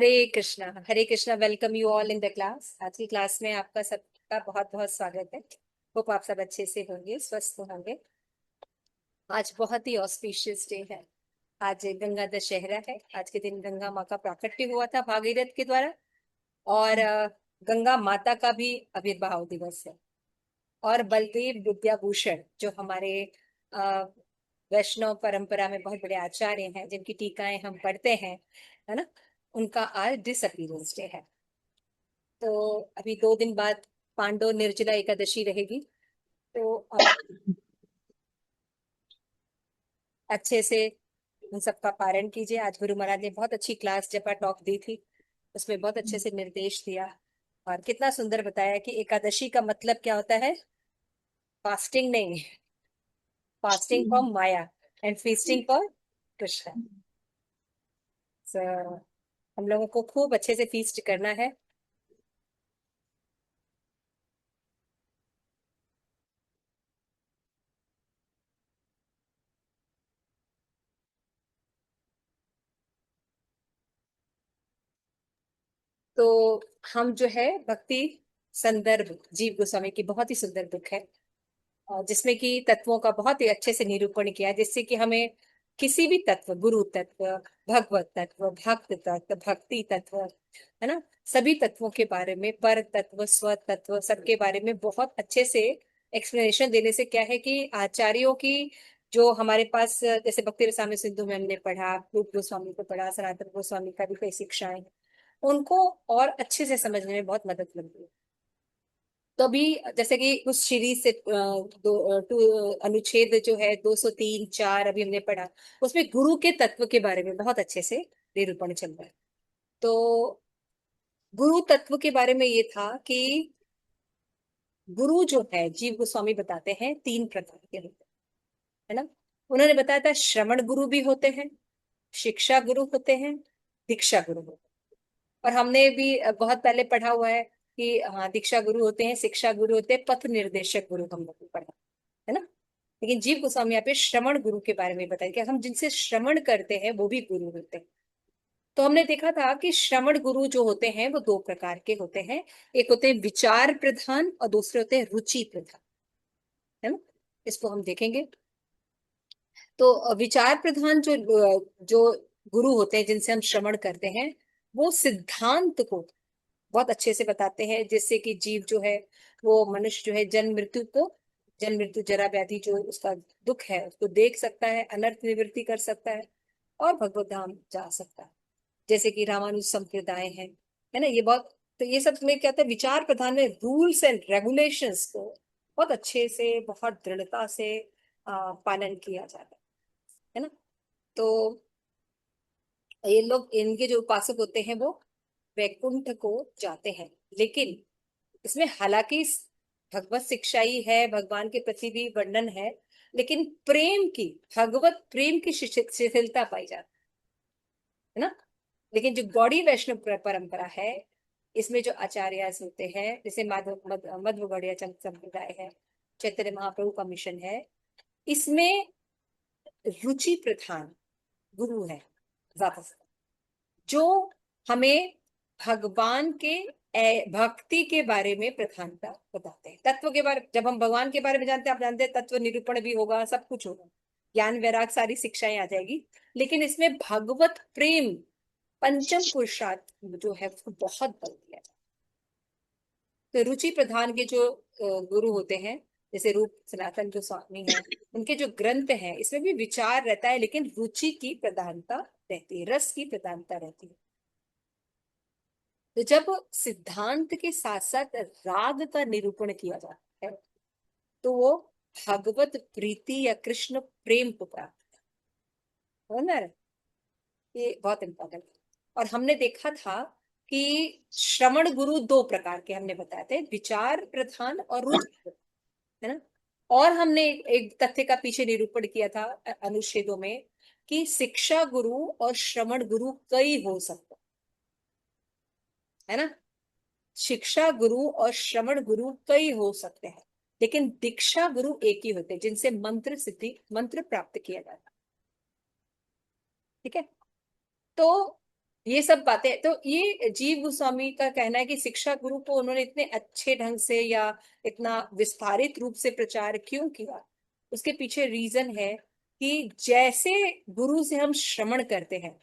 Hare Krishna. Welcome you all in the class. आज की class में आपका सबका बहुत बहुत स्वागत है। होप आप सब अच्छे से होंगे, स्वस्थ होंगे। आज बहुत ही ऑस्पिशियस डे है। आज गंगा दशहरा है। आज के दिन गंगा माँ का प्राकट्य हुआ था भागीरथ के द्वारा। और गंगा माता का भी आविर्भाव दिवस है। और बलदेव विद्याभूषण जो हमारे अ, वैष्णव परंपरा में बहुत बड़े आचार्य हैं, जिनकी टीकाएं हम पढ़ते हैं, है ना, उनका आज डिसअपीयरेंस डे है। तो अभी 2 दिन बाद पांडव निर्जला एकादशी रहेगी। तो आप अच्छे से उन सबका पारण कीजिए। आज गुरु महाराज ने बहुत अच्छी क्लास जपा टॉक दी थी। उसमें बहुत अच्छे से निर्देश दिया और कितना सुंदर बताया कि एकादशी का मतलब क्या होता है। फास्टिंग नहीं, fasting for Maya and feasting for Krishna. So, हम लोगों को खूब अच्छे से फीस्ट करना है। तो हम जो है भक्ति संदर्भ जीव गोस्वामी की बहुत ही सुंदर बुक है, और जिसमें कि तत्वों का बहुत ही अच्छे से निरूपण किया है, जिससे कि हमें किसी भी तत्व, गुरु तत्व, भगवत तत्व, भक्त तत्व, भक्ति तत्व, है ना, सभी तत्वों के बारे में, पर तत्व, स्व तत्व, सबके बारे में बहुत अच्छे से एक्सप्लेनेशन देने से क्या है कि आचार्यों की जो हमारे पास, जैसे भक्ति रसामृत सिंधु में हमने पढ़ा, रूप गोस्वामी को पढ़ा, सनातन गोस्वामी का भी कई शिक्षाएं, उनको और अच्छे से समझने में बहुत मदद मिलती है। तो अभी जैसे कि उस सीरीज से अनुच्छेद जो है 203 4 अभी हमने पढ़ा, उसमें गुरु के तत्व के बारे में बहुत अच्छे से निरूपण चल रहा है। तो गुरु तत्व के बारे में ये था कि गुरु जो है, जीव गोस्वामी बताते हैं 3 प्रकार के होते हैं, है ना। उन्होंने बताया था श्रवण गुरु भी होते हैं, शिक्षा गुरु होते हैं, दीक्षा गुरु होते हैं। और हमने भी बहुत पहले पढ़ा हुआ है कि हाँ, दीक्षा गुरु होते हैं, शिक्षा गुरु होते हैं, पथ निर्देशक गुरु हम लोग ने पढ़ा, है ना। लेकिन जीव गोस्वामी यहाँ पे श्रवण गुरु के बारे में बताया कि हम जिनसे श्रवण करते हैं वो भी गुरु होते हैं। तो हमने देखा था कि श्रवण गुरु जो होते हैं वो 2 प्रकार के होते हैं। एक होते हैं विचार प्रधान और दूसरे होते हैं रुचि प्रधान, है ना। इसको हम देखेंगे। तो विचार प्रधान जो गुरु होते हैं, जिनसे हम श्रवण करते हैं, वो सिद्धांत को बहुत अच्छे से बताते हैं, जिससे कि जीव जो है, वो मनुष्य जो है, जन्म मृत्यु जरा व्याधि जो उसका दुख है उसको देख सकता है, अनर्थ निवृत्ति कर सकता है और भगवत धाम जा सकता है, जैसे कि रामानुज संप्रदाय है ना। ये बहुत, तो ये सब में क्या होता है, विचार प्रधान में रूल्स एंड रेगुलेशंस को बहुत अच्छे से, बहुत दृढ़ता से पालन किया जाता है ना। तो ये लोग, इनके जो उपासक होते हैं वो वैकुंठ को जाते हैं। लेकिन इसमें हालांकि भगवत शिक्षा ही है, भगवान के प्रति भी वर्णन है, लेकिन प्रेम की, भगवत प्रेम की शिथिलता पाई जाती है ना। लेकिन जो गौड़ी वैष्णव परंपरा है, इसमें जो आचार्य होते हैं, जैसे मध्व गौड़ीय संप्रदाय है, चैतन्य महाप्रभु का मिशन है, इसमें रुचि प्रधान गुरु है ज्यादातर, जो हमें भगवान के भक्ति के बारे में प्रधानता बताते हैं। तत्व के बारे, जब हम भगवान के बारे में जानते हैं, आप जानते हैं तत्व निरूपण भी होगा, सब कुछ होगा, ज्ञान वैराग सारी शिक्षाएं आ जाएगी, लेकिन इसमें भगवत प्रेम, पंचम पुरुषार्थ जो है उसको बहुत बल दिया जाता है। तो रुचि प्रधान के जो गुरु होते हैं, जैसे रूप सनातन जो स्वामी है, उनके जो ग्रंथ हैं, इसमें भी विचार रहता है, लेकिन रुचि की प्रधानता रहती है, रस की प्रधानता रहती है। तो जब सिद्धांत के साथ साथ राग का निरूपण किया जाता है, तो वो भगवत प्रीति या कृष्ण प्रेम को प्राप्त है ना। ये बहुत इंपॉर्टेंट है। और हमने देखा था कि श्रवण गुरु 2 प्रकार के हमने बताए थे, विचार प्रधान और रुचि प्रधान, है ना। और हमने एक तथ्य का पीछे निरूपण किया था अनुच्छेदों में, कि शिक्षा गुरु और श्रवण गुरु कई हो सकते है ना। शिक्षा गुरु और श्रवण गुरु कई हो सकते हैं, लेकिन दीक्षा गुरु एक ही होते हैं, जिनसे मंत्र सिद्धि, मंत्र प्राप्त किया जाता है। ठीक है। तो ये सब बातें, तो ये जीव गोस्वामी का कहना है कि शिक्षा गुरु को उन्होंने इतने अच्छे ढंग से या इतना विस्तारित रूप से प्रचार क्यों किया, उसके पीछे रीजन है कि जैसे गुरु से हम श्रवण करते हैं,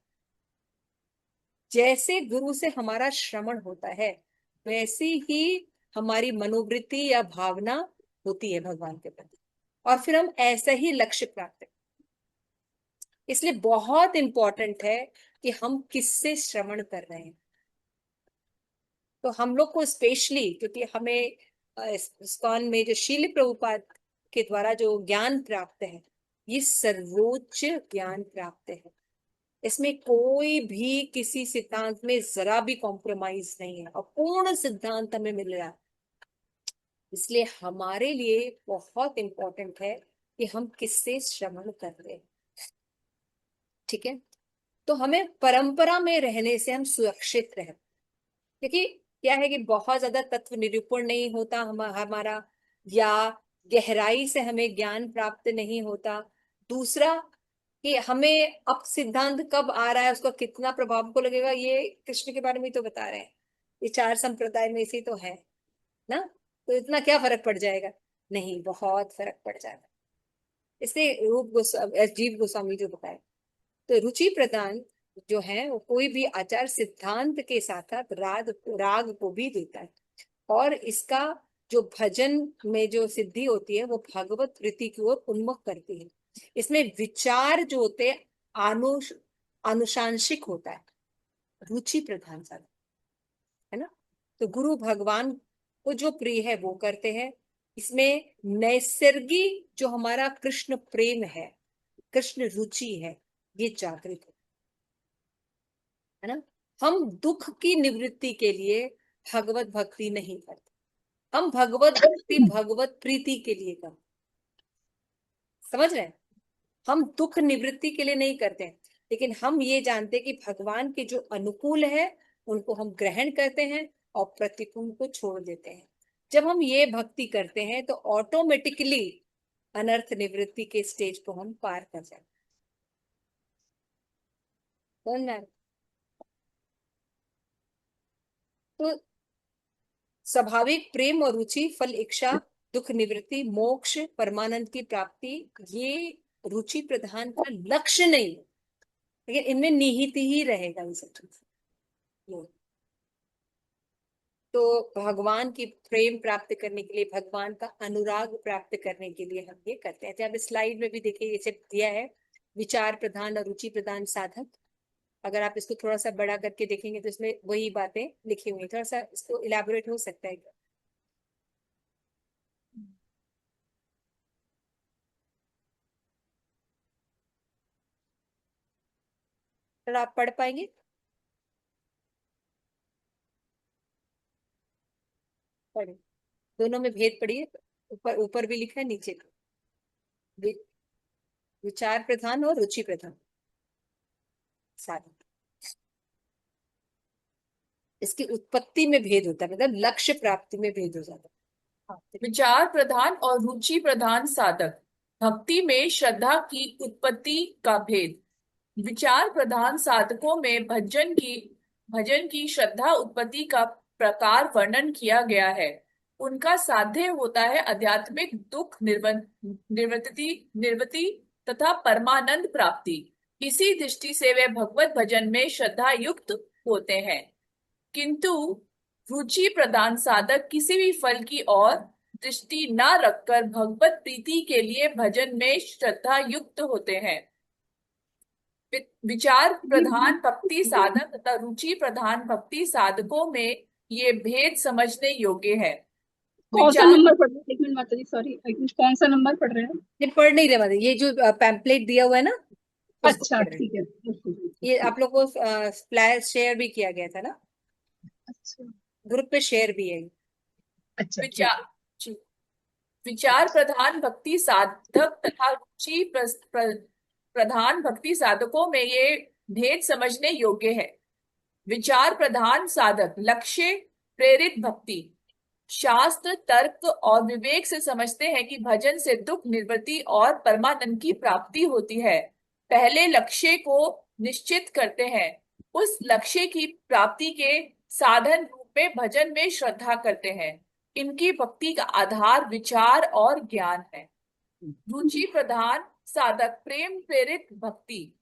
जैसे गुरु से हमारा श्रवण होता है, वैसी ही हमारी मनोवृत्ति या भावना होती है भगवान के प्रति, और फिर हम ऐसा ही लक्ष्य प्राप्त करते। इसलिए बहुत इंपॉर्टेंट है कि हम किससे श्रवण कर रहे हैं। तो हम लोग को स्पेशली, क्योंकि हमें इस्कॉन में जो शील प्रभुपाद के द्वारा जो ज्ञान प्राप्त है, ये सर्वोच्च ज्ञान प्राप्त है। इसमें कोई भी किसी सिद्धांत में जरा भी कॉम्प्रोमाइज नहीं है, और पूर्ण सिद्धांत हमें मिल रहा है। इसलिए हमारे लिए बहुत इंपॉर्टेंट है कि हम किससे श्रवण कर रहे हैं। ठीक है, तो हमें परंपरा में रहने से हम सुरक्षित रहे, क्योंकि क्या है कि बहुत ज्यादा तत्व निरूपण नहीं होता हमारा, या गहराई से हमें ज्ञान प्राप्त नहीं होता। दूसरा कि हमें अब सिद्धांत कब आ रहा है, उसका कितना प्रभाव को लगेगा, ये कृष्ण के बारे में तो बता रहे हैं, ये चार संप्रदाय में इसी तो है ना, तो इतना क्या फर्क पड़ जाएगा, नहीं बहुत फर्क पड़ जाएगा। इसलिए रूप गोस्वामी, जीव गोस्वामी जो बताए, तो रुचि प्रदान जो है वो कोई भी आचार सिद्धांत के साथ साथ राग राग को भी देता है, और इसका जो भजन में जो सिद्धि होती है वो भगवत प्रीति की ओर उन्मुख करती है। इसमें विचार जो होते हैं अनुशांशिक होता है, रुचि प्रधान साधन है ना। तो गुरु भगवान को जो प्रिय है वो करते हैं। इसमें नैसर्गिक जो हमारा कृष्ण प्रेम है, कृष्ण रुचि है, ये जागृत है ना। हम दुख की निवृत्ति के लिए भगवत भक्ति नहीं करते, हम भगवत भक्ति भगवत प्रीति के लिए करते, समझ रहे हैं। हम दुख निवृत्ति के लिए नहीं करते हैं, लेकिन हम ये जानते हैं कि भगवान के जो अनुकूल है उनको हम ग्रहण करते हैं और प्रतिकूल को छोड़ देते हैं। जब हम ये भक्ति करते हैं तो ऑटोमेटिकली अनर्थ निवृत्ति के स्टेज को हम पार कर जाते हैं। तो स्वाभाविक प्रेम और रुचि, फल इच्छा, दुख निवृत्ति, मोक्ष, परमानंद की प्राप्ति, ये रुचि प्रधान का लक्ष्य नहीं है, लेकिन इनमें निहित ही रहेगा ये सब चीज। तो भगवान की प्रेम प्राप्त करने के लिए, भगवान का अनुराग प्राप्त करने के लिए हम ये करते हैं। अब स्लाइड में भी देखिए ये दिया है, विचार प्रधान और रुचि प्रधान साधक। अगर आप इसको थोड़ा सा बड़ा करके देखेंगे तो इसमें वही बातें लिखी हुई, थोड़ा सा इसको इलेबोरेट हो सकता है। तो आप पढ़ पाएंगे, पढ़े, दोनों में भेद पढ़िए। ऊपर ऊपर भी लिखा है, नीचे भी। विचार प्रधान और रुचि प्रधान साधक, इसकी उत्पत्ति में भेद होता है, मतलब लक्ष्य प्राप्ति में भेद हो जाता है। हाँ, विचार प्रधान और रुचि प्रधान साधक, भक्ति में श्रद्धा की उत्पत्ति का भेद। विचार प्रधान साधकों में भजन की श्रद्धा उत्पत्ति का प्रकार वर्णन किया गया है। उनका साध्य होता है आध्यात्मिक दुख निवृत्ति निवृत्ति तथा परमानंद प्राप्ति। इसी दृष्टि से वे भगवत भजन में श्रद्धा युक्त होते हैं। किंतु रुचि प्रदान साधक किसी भी फल की ओर दृष्टि न रखकर भगवत प्रीति के लिए भजन में श्रद्धा युक्त होते हैं। विचार प्रधान भक्ति साधक तथा रुचि प्रधान भक्ति साधकों में ये भेद समझने योग्य है। कौन सा विचार नंबर पढ़ रहे हैं? एक मिनट माता जी, सॉरी, कौन सा नंबर पढ़ रहे हैं? ये पढ़ नहीं रहे मतलब, ये जो पैम्पलेट दिया हुआ है ना, उसको अच्छा पढ़ रहे हैं। ठीक है। ये आप लोग को फ्लैश शेयर भी किया गया था ना, अच्छा ग्रुप पे शेयर भी है। अच्छा ठीक विचार विचार प्रधान भक्ति साधक तथा रुचि प्रधान भक्ति साधकों में ये भेद समझने योग्य है। विचार प्रधान साधक लक्ष्य प्रेरित भक्ति, शास्त्र तर्क और विवेक से समझते हैं कि भजन से दुख निवृत्ति और परमानंद की प्राप्ति होती है। पहले लक्ष्य को निश्चित करते हैं, उस लक्ष्य की प्राप्ति के साधन रूप में भजन में श्रद्धा करते हैं। इनकी भक्ति का आधार विचार और ज्ञान है। रुचि प्रधान साधक प्रेम प्रेरित भक्ति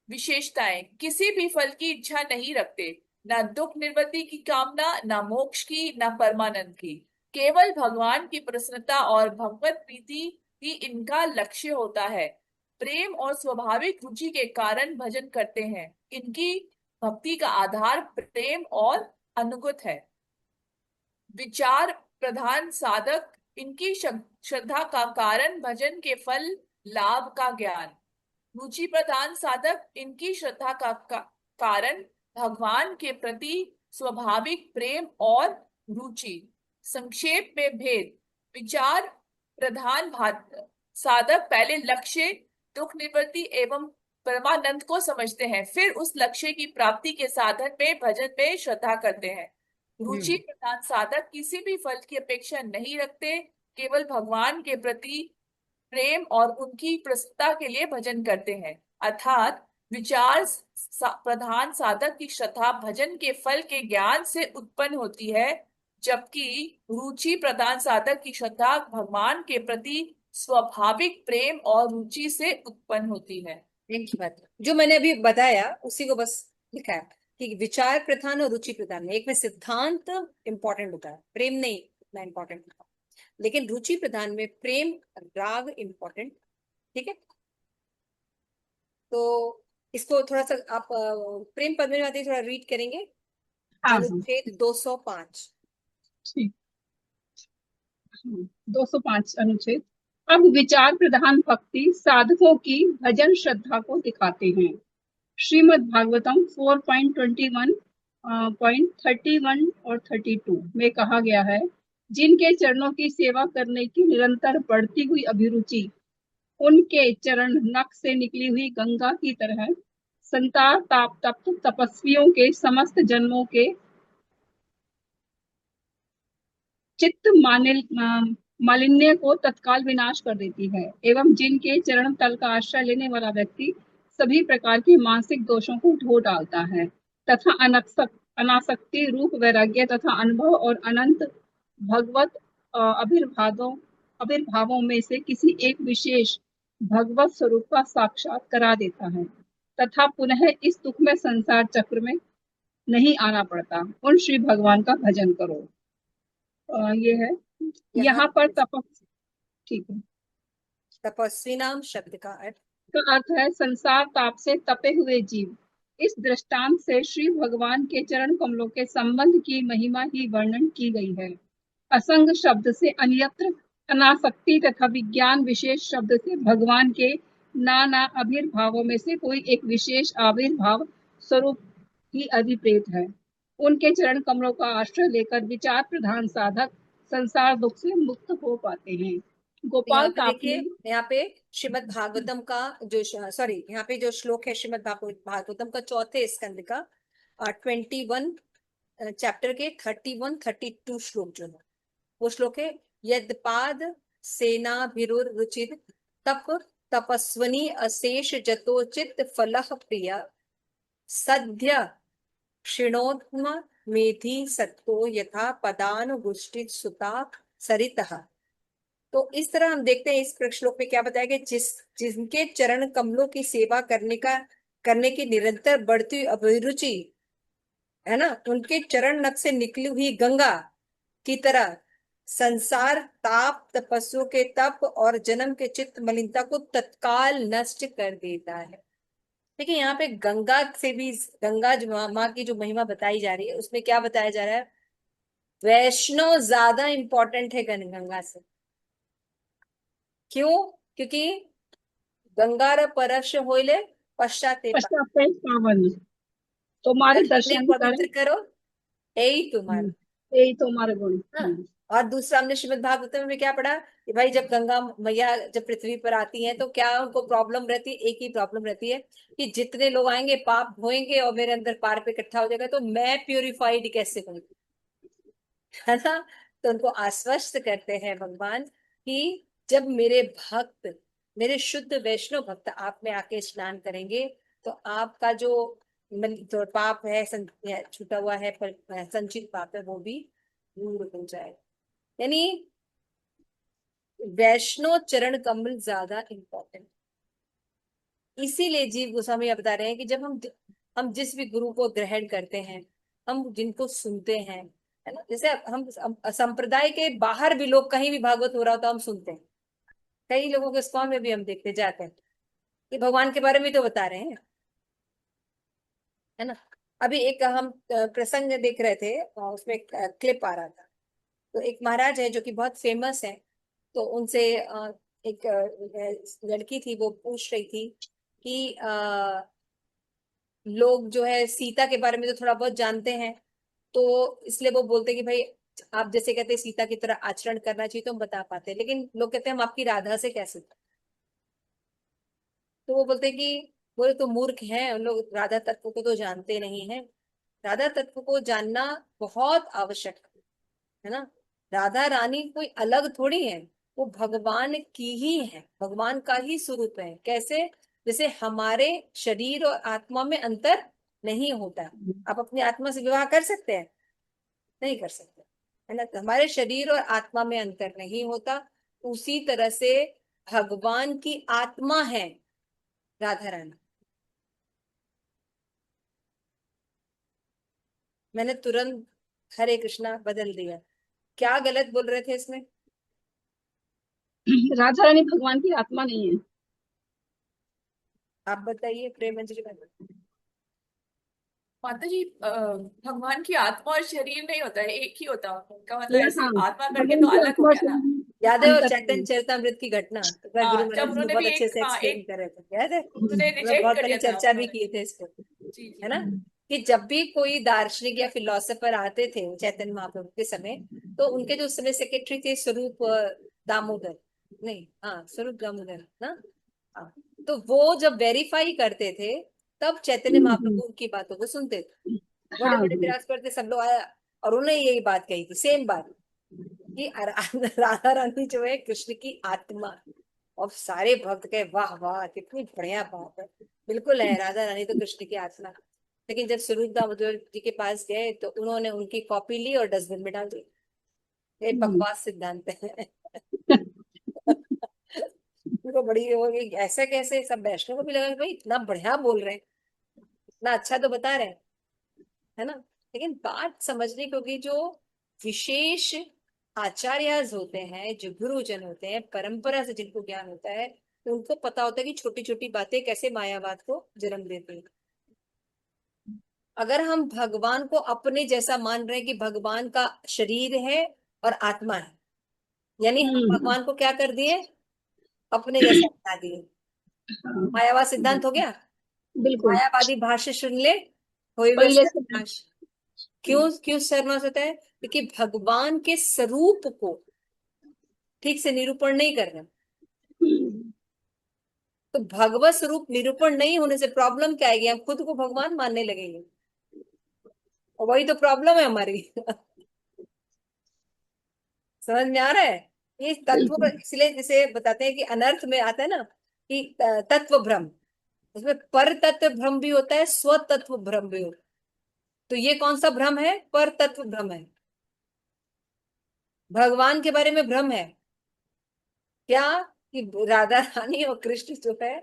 विशेषताएं: किसी भी फल की इच्छा नहीं रखते, न दुख निवृत्ति की कामना, न मोक्ष की, न परमानंद की। केवल भगवान की प्रसन्नता और भगवत प्रीति ही इनका लक्ष्य होता है। प्रेम और स्वाभाविक रुचि के कारण भजन करते हैं। इनकी भक्ति का आधार प्रेम और अनुगत है। विचार प्रधान साधक इनकी श्रद्धा का कारण भजन के फल लाभ का ज्ञान। रुचि प्रधान साधक इनकी श्रद्धा का कारण भगवान के प्रति स्वाभाविक प्रेम और रुचि। संक्षेप में भेद: विचार प्रधान साधक पहले लक्ष्य दुख निवृत्ति एवं परमानंद को समझते हैं, फिर उस लक्ष्य की प्राप्ति के साधन में भजन में श्रद्धा करते हैं। रुचि प्रधान साधक किसी भी फल की अपेक्षा नहीं रखते, केवल भगवान के प्रति प्रेम और उनकी प्रसन्नता के लिए भजन करते हैं। अर्थात विचार प्रधान साधक की श्रद्धा भजन के फल के ज्ञान से उत्पन्न होती है, जबकि रुचि प्रधान साधक की श्रद्धा भगवान के प्रति स्वाभाविक प्रेम और रुचि से उत्पन्न होती है। एक ही बात जो मैंने अभी बताया उसी को बस लिखा है कि विचार प्रधान और रुचि प्रधान में, एक में सिद्धांत इंपॉर्टेंट होता है, प्रेम नहीं इतना इंपॉर्टेंट होता, लेकिन रुचि प्रधान में प्रेम राग इंपॉर्टेंट। ठीक है, तो इसको थोड़ा सा आप प्रेम पद्मावती थोड़ा रीड करेंगे। हाँ हाँ अनुच्छेद 205। ठीक। 205 अनुच्छेद। अब विचार प्रधान भक्ति साधकों की भजन श्रद्धा को दिखाते हैं। श्रीमद् भागवतम 4.21.31 और 32 में कहा गया है, जिनके चरणों की सेवा करने की निरंतर बढ़ती हुई अभिरुचि उनके चरण नख से निकली हुई गंगा की तरह संताप ताप तप्त तपस्वियों के समस्त जन्मों के चित्त मालिन्य को तत्काल विनाश कर देती है, एवं जिनके चरण तल का आश्रय लेने वाला व्यक्ति सभी प्रकार के मानसिक दोषों को धो डालता है तथा अनासक्ति रूप वैराग्य तथा अनुभव और अनंत भगवत आविर्भावों में से किसी एक विशेष भगवत स्वरूप का साक्षात करा देता है तथा पुनः इस दुखमय संसार चक्र में नहीं आना पड़ता। उन श्री भगवान का भजन करो। ये है यहाँ पर ठीक है, तपस्वी नाम शब्द का अर्थ है संसार ताप से तपे हुए जीव। इस दृष्टांत से श्री भगवान के चरण कमलों के संबंध की महिमा ही वर्णन की गई है। असंग शब्द से अन्यत्र अनासक्ति तथा विज्ञान विशेष शब्द से भगवान के नाना आविर्भावों में से कोई एक विशेष आविर्भाव स्वरूप ही अधिप्रेत है। उनके चरण कमलों का आश्रय लेकर विचार प्रधान साधक संसार दुख से मुक्त हो पाते हैं। गोपाल देखिए यहाँ पे श्रीमद् भागवतम का जो यहाँ पे जो श्लोक है श्रीमद् भागवतम का चौथे स्कंद का 21 चैप्टर के 31-32 श्लोक जो है वो श्लोक है, यद्पाद सेना रुचित तप तपस्वनी अशेष जतोचित फलः प्रिय सद्य क्षीणोत्म मेधि सत्तो यथा पदानुगुष्टि सुता सरितः। तो इस तरह हम देखते हैं इस श्लोक में क्या बताया गया, जिनके चरण कमलों की सेवा करने की निरंतर बढ़ती हुई अभिरुचि है ना, उनके चरण नख से निकली हुई गंगा की तरह संसार ताप तपस्वियों के तप और जन्म के चित्त मलिनता को तत्काल नष्ट कर देता है। देखिए यहाँ पे गंगा से भी, गंगा जो माँ की जो महिमा बताई जा रही है उसमें क्या बताया जा रहा है, वैष्णव ज्यादा इंपॉर्टेंट है गंगा से। क्यों? क्योंकि गंगार परश होइले पश्चाते पावन, तुम्हारे दर्शन पवित्र करो यही तुम्हारा, यही तुम्हारे गुण। और दूसरा हमने श्रीमद् भागवतम में क्या पढ़ा कि भाई जब गंगा मैया जब पृथ्वी पर आती हैं तो क्या उनको प्रॉब्लम रहती है, एक ही प्रॉब्लम रहती है कि जितने लोग आएंगे पाप धोएंगे और मेरे अंदर पार पे इकट्ठा हो जाएगा, तो मैं प्यूरिफाइड कैसे होंगी, है ना। तो उनको आश्वस्त करते हैं भगवान कि जब मेरे भक्त, मेरे शुद्ध वैष्णव भक्त आप में आके स्नान करेंगे तो आपका जो जो पाप है छूटा हुआ है, पर संचित पाप है वो भी दूर हो जाए। यानी वैष्णव चरण कमल ज्यादा इम्पोर्टेंट। इसीलिए जीव गोस्वामी ये बता रहे हैं कि जब हम जिस भी गुरु को ग्रहण करते हैं, हम जिनको सुनते हैं, है ना, जैसे हम संप्रदाय के बाहर भी लोग कहीं भी भागवत हो रहा हो तो हम सुनते हैं। कई लोगों के स्कॉन में भी हम देखते जाते हैं कि भगवान के बारे में तो बता रहे हैं, है ना। अभी एक हम प्रसंग देख रहे थे, उसमें क्लिप आ रहा था। तो एक महाराज है जो कि बहुत फेमस है। तो उनसे एक लड़की थी, वो पूछ रही थी कि लोग जो है सीता के बारे में तो थोड़ा बहुत जानते हैं, तो इसलिए वो बोलते हैं कि भाई आप जैसे कहते हैं सीता की तरह आचरण करना चाहिए तो हम बता पाते हैं, लेकिन लोग कहते हैं हम आपकी राधा से कैसे। तो वो बोलते हैं कि बोले तो मूर्ख हैं उन लोग, राधा तत्व को तो जानते नहीं है। राधा तत्व को जानना बहुत आवश्यक है ना। राधा रानी कोई अलग थोड़ी है, वो भगवान की ही है, भगवान का ही स्वरूप है। कैसे? जैसे हमारे शरीर और आत्मा में अंतर नहीं होता। आप अपनी आत्मा से विवाह कर सकते हैं? नहीं कर सकते, है ना। तो हमारे शरीर और आत्मा में अंतर नहीं होता। उसी तरह से भगवान की आत्मा है राधा रानी। मैंने तुरंत हरे कृष्णा बदल दिया। क्या गलत बोल रहे थे इसमें? राधा रानी भगवान की आत्मा नहीं है। आप बताइए प्रेम मंजरी मैम। माता जी, भगवान की आत्मा और शरीर नहीं होता है, एक ही होता है उनका, मतलब नहीं, ऐसे हाँ, आत्मा करके भगवान तो की अलग हो आत्मा और गया ना। शरीर में याद है वो अंतर नहीं चैतन्य है। चरितमृत की घटना? तो वह गुरु हाँ, जब महाराज जी ने उन्होंने बहुत भी अच्छे एक, से हाँ एक्सप्लेन एक, करे थे, याद है? उन्होंने मतलब रिजेक्ट बहुत कर पहले दिया था चर्चा भी उन्होंने। किए थे इसको, जी है जी। ना। कि जब भी कोई दार्शनिक या फिलोसफर आते थे चैतन्य महाप्रभु के समय, तो उनके जो उस समय सेक्रेटरी थे स्वरूप दामोदर, नहीं हाँ स्वरूप दामोदर ना, हाँ। तो वो जब वेरीफाई करते थे तब चैतन्य हम्म, महाप्रभु की बातों को सुनते थे। बड़े हाँ, बड़े हाँ, प्रयास करते सब लोग आया, और उन्होंने यही बात कही थी, सेम बात, कि राधा रानी जो है कृष्ण की आत्मा। और सारे भक्त कहे वाह वाह कितनी बढ़िया बात है, बिल्कुल है, राधा रानी तो कृष्ण की आत्मा। लेकिन जब स्वरूप दामोदर जी के पास गए तो उन्होंने उनकी कॉपी ली और डस्टबिन में डाल दी। ये हम्म, बकवास सिद्धांत है। उनको बड़ी हो गई, ऐसा कैसे? सब वैष्णव को भी लगा कि भाई इतना बढ़िया बोल रहे हैं, इतना अच्छा तो बता रहे हैं, है ना। लेकिन बात समझने की होगी, जो विशेष आचार्य होते हैं, जो गुरुजन होते हैं, परंपरा से जिनको ज्ञान होता है, तो उनको पता होता है कि छोटी छोटी बातें कैसे मायावाद को जन्म देती हैं। अगर हम भगवान को अपने जैसा मान रहे हैं कि भगवान का शरीर है और आत्मा है, यानी हम हम्म, भगवान को क्या कर दिए? अपने जैसा बना दिए। हाँ, मायावाद सिद्धांत हो गया। बिल्कुल। मायावादी भाष्य सुन ले, होए वे पहले से सर्वनाश। क्यों क्यों सर्वनाश होता है? क्योंकि भगवान के स्वरूप को ठीक से निरूपण नहीं कर रहे। हम्म, तो भगवत स्वरूप निरूपण नहीं होने से प्रॉब्लम क्या आएगी? हम खुद को भगवान मानने लगेंगे, और वही तो प्रॉब्लम है हमारी। समझ में आ रहा है? ये तत्व, बिल्कुल। इसलिए जैसे बताते हैं कि अनर्थ में आता है ना कि तत्व भ्रम, उसमें पर तत्व भ्रम भी होता है, स्व तत्व भ्रम भी होता है। तो ये कौन सा भ्रम है? पर तत्व भ्रम है। भगवान के बारे में भ्रम है क्या? कि राधा रानी और कृष्ण जो है,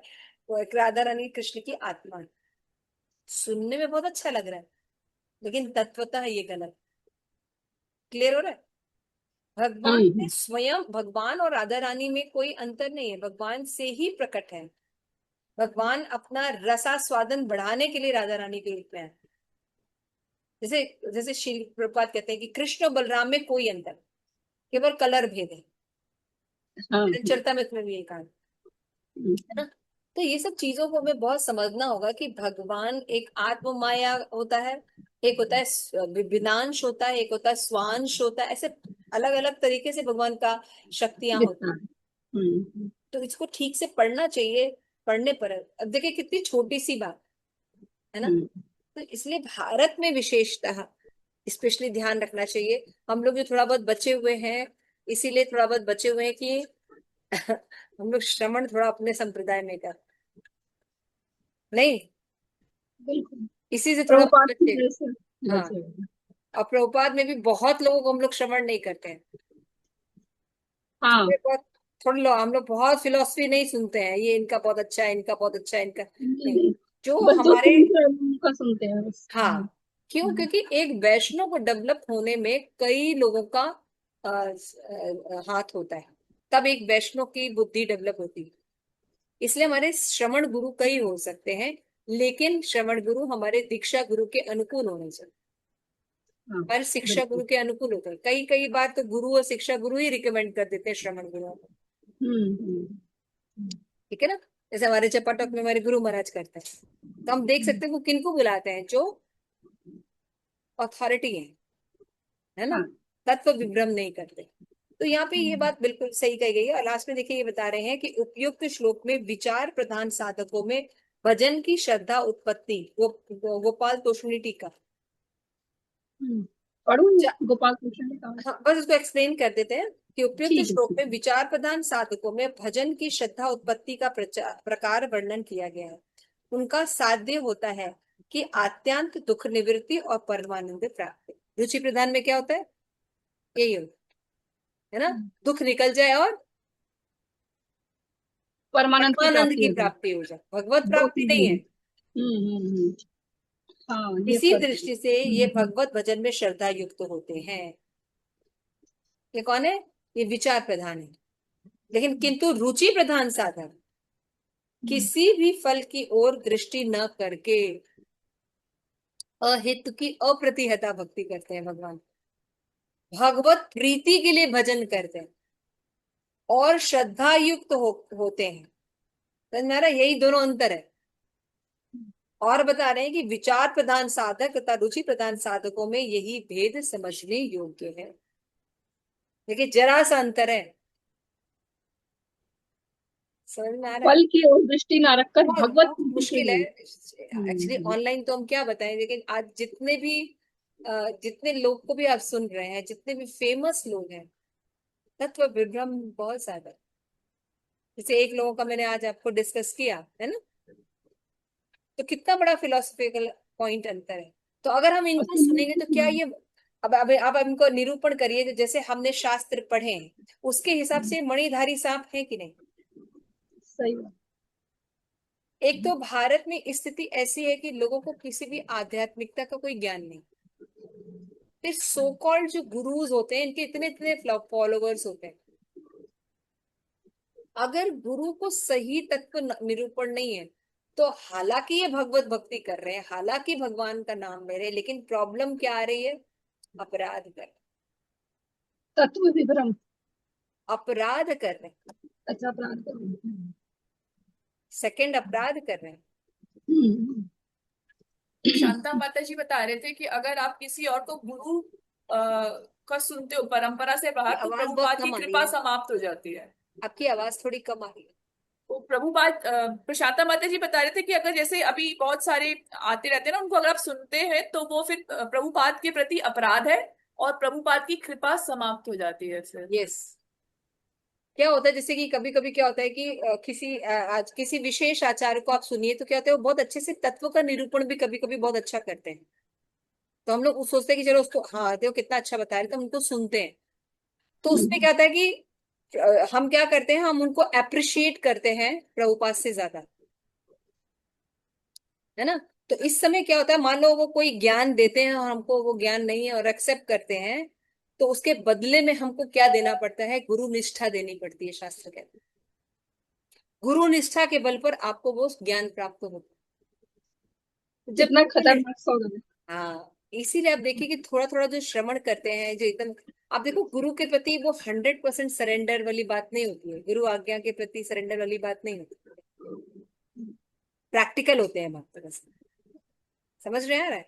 वो एक राधा रानी कृष्ण की आत्मा है। सुनने में बहुत अच्छा लग रहा है, लेकिन तत्वतः ये गलत। क्लियर हो रहा है? हाँ, भगवान में स्वयं, भगवान और राधा रानी में कोई अंतर नहीं है, भगवान से ही प्रकट है। भगवान अपना रसास्वादन बढ़ाने के लिए राधा रानी के रूप में है। जैसे जैसे श्रील प्रभुपाद कहते हैं कि कृष्ण और बलराम में कोई अंतर, केवल कलर भेद है। हाँ, चरिता में तुम्हें भी यही कहा है ना। तो ये सब चीजों को हमें बहुत समझना होगा कि भगवान एक आत्म माया होता है, एक होता है विनांश होता है, एक होता है स्वांश होता है, ऐसे अलग अलग तरीके से भगवान का शक्तियां होती विस्तार। हम्म, हैं। तो इसको ठीक से पढ़ना चाहिए। पढ़ने पर अब देखिए कितनी छोटी सी बात है ना। हम्म, तो इसलिए भारत में विशेषतः स्पेशली ध्यान रखना चाहिए। हम लोग जो थोड़ा बहुत बचे हुए हैं, इसीलिए थोड़ा बहुत बचे हुए हैं कि हम लोग श्रवण थोड़ा अपने संप्रदाय में कर, नहीं, बिल्कुल। इसी से थोड़ा प्रभुपाद की बच्चे। वजह से हाँ, बचे। और प्रभुपाद में भी बहुत लोगों को हम लोग श्रवण नहीं करते हैं। हाँ, थोड़े बहुत, थोड़े लोग, हम लोग बहुत फिलोसफी नहीं सुनते हैं, ये इनका बहुत अच्छा है, इनका बहुत अच्छा है, इनका जी नहीं। जी, जो बस जो हमारे, सुनते हैं उनका सुनते हैं बस। हाँ, क्यों? क्योंकि एक वैष्णव को डेवलप होने में कई लोगों का हाथ होता है, तब एक वैष्णव की बुद्धि डेवलप होती है। इसलिए हमारे श्रवण गुरु कई हो सकते हैं, लेकिन श्रवण गुरु हमारे दीक्षा गुरु के अनुकूल होने चाहिए, हाँ, हर शिक्षा बिल्कुल। गुरु के अनुकूल होता है। कई कई बार तो गुरु और शिक्षा गुरु ही रिकमेंड कर देते हैं श्रवण गुरु को। हम्म। ठीक है ना? जैसे हमारे चपाटक में हमारे गुरु महाराज करते हैं, तो हम देख सकते हैं वो किनको बुलाते हैं, जो अथॉरिटी है ना, हाँ। तत्व विभ्रम नहीं करते। तो यहाँ पे ये बात बिल्कुल सही कही गई है। और लास्ट में देखिए ये बता रहे हैं कि उपयुक्त श्लोक में विचार प्रधान साधकों में भजन की श्रद्धा उत्पत्ति, गोपाल तोषणी टीका। पढ़ू चा- गोपाल कृष्ण ने कहा। हाँ, बस इसको एक्सप्लेन कर देते हैं कि उपयुक्त ठीक है, श्लोक ठीक में है। विचार प्रधान साधकों में भजन की श्रद्धा उत्पत्ति का प्रकार वर्णन किया गया है। उनका साध्य होता है कि आत्यांत दुख निवृत्ति और परमानंद प्राप्ति। रुचि प्रधान में क्या होता है? यही होता है ना, दुख निकल जाए और परमानंद की परमानंद प्राप्ति की हो गई। प्राप्ति हो जाए, भगवत दो प्राप्ति चीजें नहीं हैं। है। हाँ, ये इसी फर्क है। दृष्टि से ये भगवत भजन में श्रद्धा युक्त होते हैं। ये कौन है? ये विचार प्रधान है। लेकिन किंतु रुचि प्रधान साधक किसी भी फल की ओर दृष्टि न करके अहित की अप्रतिहता भक्ति करते हैं, भगवान भगवत प्रीति के लिए भजन करते हैं और श्रद्धा युक्त होते हैं। समझ में आ रहा है? यही दोनों अंतर है। और बता रहे हैं कि विचार प्रधान साधक तथा रुचि प्रधान साधकों में यही भेद समझने योग्य है। देखिए जरा सा अंतर है, समझ में आ रहा है? फल की ओर दृष्टि ना रखकर बहुत भगवत बहुत प्रीति के मुश्किल है। लिए। एक्चुअली ऑनलाइन तो हम क्या बताएं, लेकिन आज जितने भी जितने लोग को भी आप सुन रहे हैं, जितने भी फेमस लोग हैं, तत्व विभ्रम बहुत ज्यादा है। जैसे एक लोगों का मैंने आज आपको डिस्कस किया है ना, तो कितना बड़ा फिलोसफिकल पॉइंट अंतर है। तो अगर हम इनको सुनेंगे तो क्या ये, अब आप इनको निरूपण करिए, कि जैसे हमने शास्त्र पढ़े हैं उसके हिसाब से मणिधारी सांप है कि नहीं? सही बात। एक तो भारत में स्थिति ऐसी है कि लोगों को किसी भी आध्यात्मिकता का कोई ज्ञान नहीं। फिर सो कॉल्ड जो गुरुज होते हैं, इनके इतने इतने फॉलोवर्स होते हैं। अगर गुरु को सही तत्व निरूपण नहीं है, तो हालांकि ये भगवत भक्ति कर रहे हैं, हालांकि भगवान का नाम ले रहे हैं, लेकिन प्रॉब्लम क्या आ रही है? अपराध कर, तत्व विभ्रम। अपराध कर रहे हैं, अच्छा, अपराध करो। सेकंड अपराध कर रहे हैं। हम्म। शांता माता जी बता रहे थे कि अगर आप किसी और को गुरु का सुनते हो परंपरा से ये बाहर, तो आवाज बहुत प्रभुपाद की कम आ रही कृपा है, समाप्त हो जाती है। आपकी आवाज थोड़ी कम आ रही है। तो प्रभुपाद प्रशांता माता जी बता रहे थे कि अगर जैसे अभी बहुत सारे आते रहते हैं ना, उनको अगर आप सुनते हैं तो वो फिर प्रभुपाद के प्रति अपराध है, और प्रभुपाद की कृपा समाप्त हो जाती है फिर। यस। क्या होता है, जैसे कि कभी कभी क्या होता है कि आज किसी विशेष आचार्य को आप सुनिए, तो क्या होता है, वो बहुत अच्छे से तत्व का निरूपण भी कभी कभी बहुत अच्छा करते हैं। तो हम लोग सोचते हैं कि चलो उसको, हाँ देखो कितना अच्छा बता रहे, तो हम उनको सुनते हैं। तो उसमें क्या होता है कि हम क्या करते हैं, हम उनको अप्रिशिएट करते हैं प्रभुपाद से ज्यादा, है ना? तो इस समय क्या होता है, मान लो वो कोई ज्ञान देते हैं और हमको वो ज्ञान नहीं है और एक्सेप्ट करते हैं, तो उसके बदले में हमको क्या देना पड़ता है? गुरु निष्ठा देनी पड़ती है, शास्त्र कहते हैं। गुरु निष्ठा के बल पर आपको वो ज्ञान प्राप्त होता है। जब कितना गुरु खतरनाक सौदा है। हाँ, इसीलिए आप देखिए कि थोड़ा थोड़ा जो श्रवण करते हैं, जो एकदम, आप देखो गुरु के प्रति वो 100% सरेंडर वाली बात नहीं होती है, गुरु आज्ञा के प्रति सरेंडर वाली बात नहीं होती। प्रैक्टिकल होते हैं भक्त बस। समझ रहे हैं?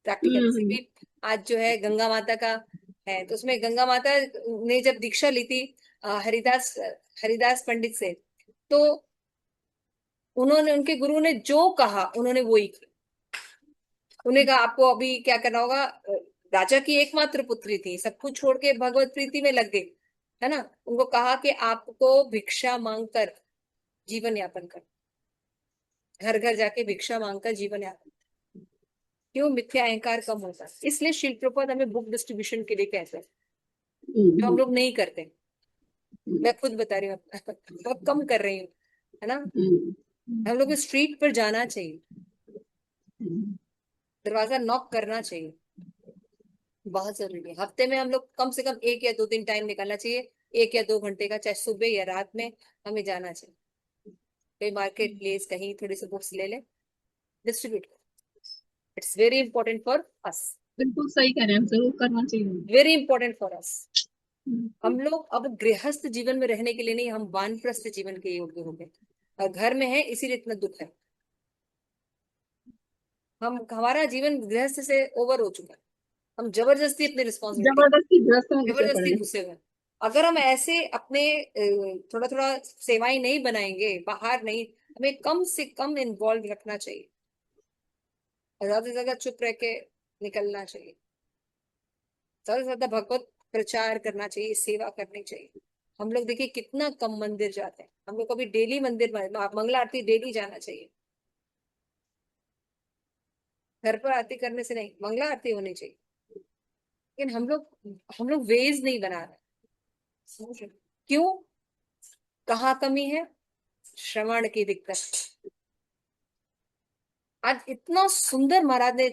प्रैक्टिकल से हम्म। भी आज जो है गंगा माता का है, तो उसमें गंगा माता ने जब दीक्षा ली थी हरिदास हरिदास पंडित से, तो उन्होंने, उनके गुरु ने जो कहा उन्होंने वो ही किया। उन्हें कहा आपको अभी क्या करना होगा, राजा की एकमात्र पुत्री थी, सब कुछ छोड़ के भगवत प्रीति में लग गई, है ना? उनको कहा कि आपको भिक्षा मांगकर जीवन यापन कर, घर घर जाके भिक्षा मांगकर जीवन यापन। क्यों? मिथ्या अहंकार कम होता है। इसलिए शिल प्रपात हमें बुक डिस्ट्रीब्यूशन के लिए कहते हैं, जो हम लोग नहीं करते। मैं खुद बता रही हूँ, बहुत कम कर रही हूँ, है ना। हम लोग को स्ट्रीट पर जाना चाहिए, दरवाजा नॉक करना चाहिए, बहुत जरूरी है। हफ्ते में हम लोग कम से कम 1 या 2 दिन टाइम निकालना चाहिए, 1 या 2 घंटे का, चाहे सुबह या रात में हमें जाना चाहिए। कोई मार्केट प्लेस कहीं थोड़ी सी बुक्स ले ले, distribute. It's very important for us, बिल्कुल सही कह रहे हैं, जरूर करना चाहिए। Very important for us. हम्म, हम लोग अब गृहस्थ जीवन में रहने के लिए नहीं, हम वानप्रस्थ जीवन के योग्य हो गए, और घर में है इसीलिए इतना दुख है। हमारा जीवन गृहस्थ से ओवर हो चुका है, हम जबरदस्ती अपनी रिस्पॉन्सिबिलिटी, जबरदस्ती गृहस्थ में घुसे पड़े जबरदस्ती हैं। घुसे हुए हैं। अगर हम ऐसे अपने थोड़ा थोड़ा सेवाएं नहीं बनाएंगे, बाहर नहीं, हमें कम से कम इन्वॉल्व रखना चाहिए, और ज्यादा से ज्यादा चुप रह के निकलना चाहिए, ज्यादा से ज्यादा भगवत प्रचार करना चाहिए, सेवा करनी चाहिए। हम लोग देखिए कितना कम मंदिर जाते हैं, हम लोग को भी डेली मंदिर, मंगला आरती डेली जाना चाहिए। घर पर आरती करने से नहीं, मंगला आरती होनी चाहिए। लेकिन हम लोग वेज नहीं बना रहे। समझ रहे? क्यों? कहाँ कमी है? श्रवण की दिक्कत। आज इतना सुंदर महाराज ने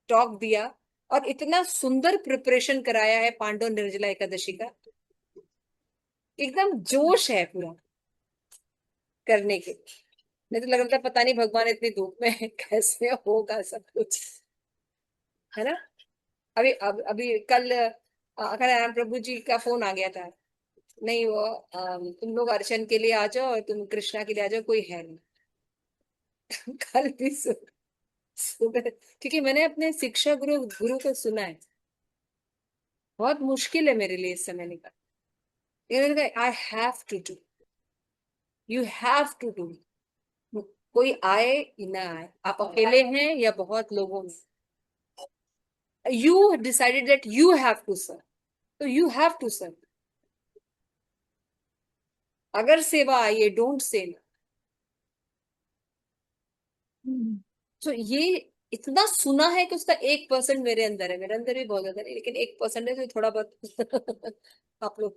टॉक दिया, और इतना सुंदर प्रिपरेशन कराया है पांडव निर्जला एकादशी का, एकदम जोश है पूरा करने के। नहीं तो लग रहा था पता नहीं भगवान इतनी धूप में कैसे होगा सब कुछ, है ना। अभी कल नारायण प्रभु जी का फोन आ गया था, नहीं वो तुम लोग अर्चन के लिए आ जाओ और तुम कृष्णा के लिए आ जाओ, कोई है नहीं। कल भी सुबह, क्योंकि मैंने अपने शिक्षा गुरु गुरु को सुना है, बहुत मुश्किल है मेरे लिए इस समय निकाल। I have to do, you have to do. कोई आए या ना आए, आप अकेले हैं या बहुत लोगों में, you decided that you have to serve, तो यू हैव टू सर्व। अगर सेवा आई है, डोंट से नो। तो ये इतना सुना है कि उसका 1% मेरे अंदर है, मेरे अंदर भी बहुत ज्यादा नहीं, लेकिन 1% है, तो थोड़ा बहुत आप लोग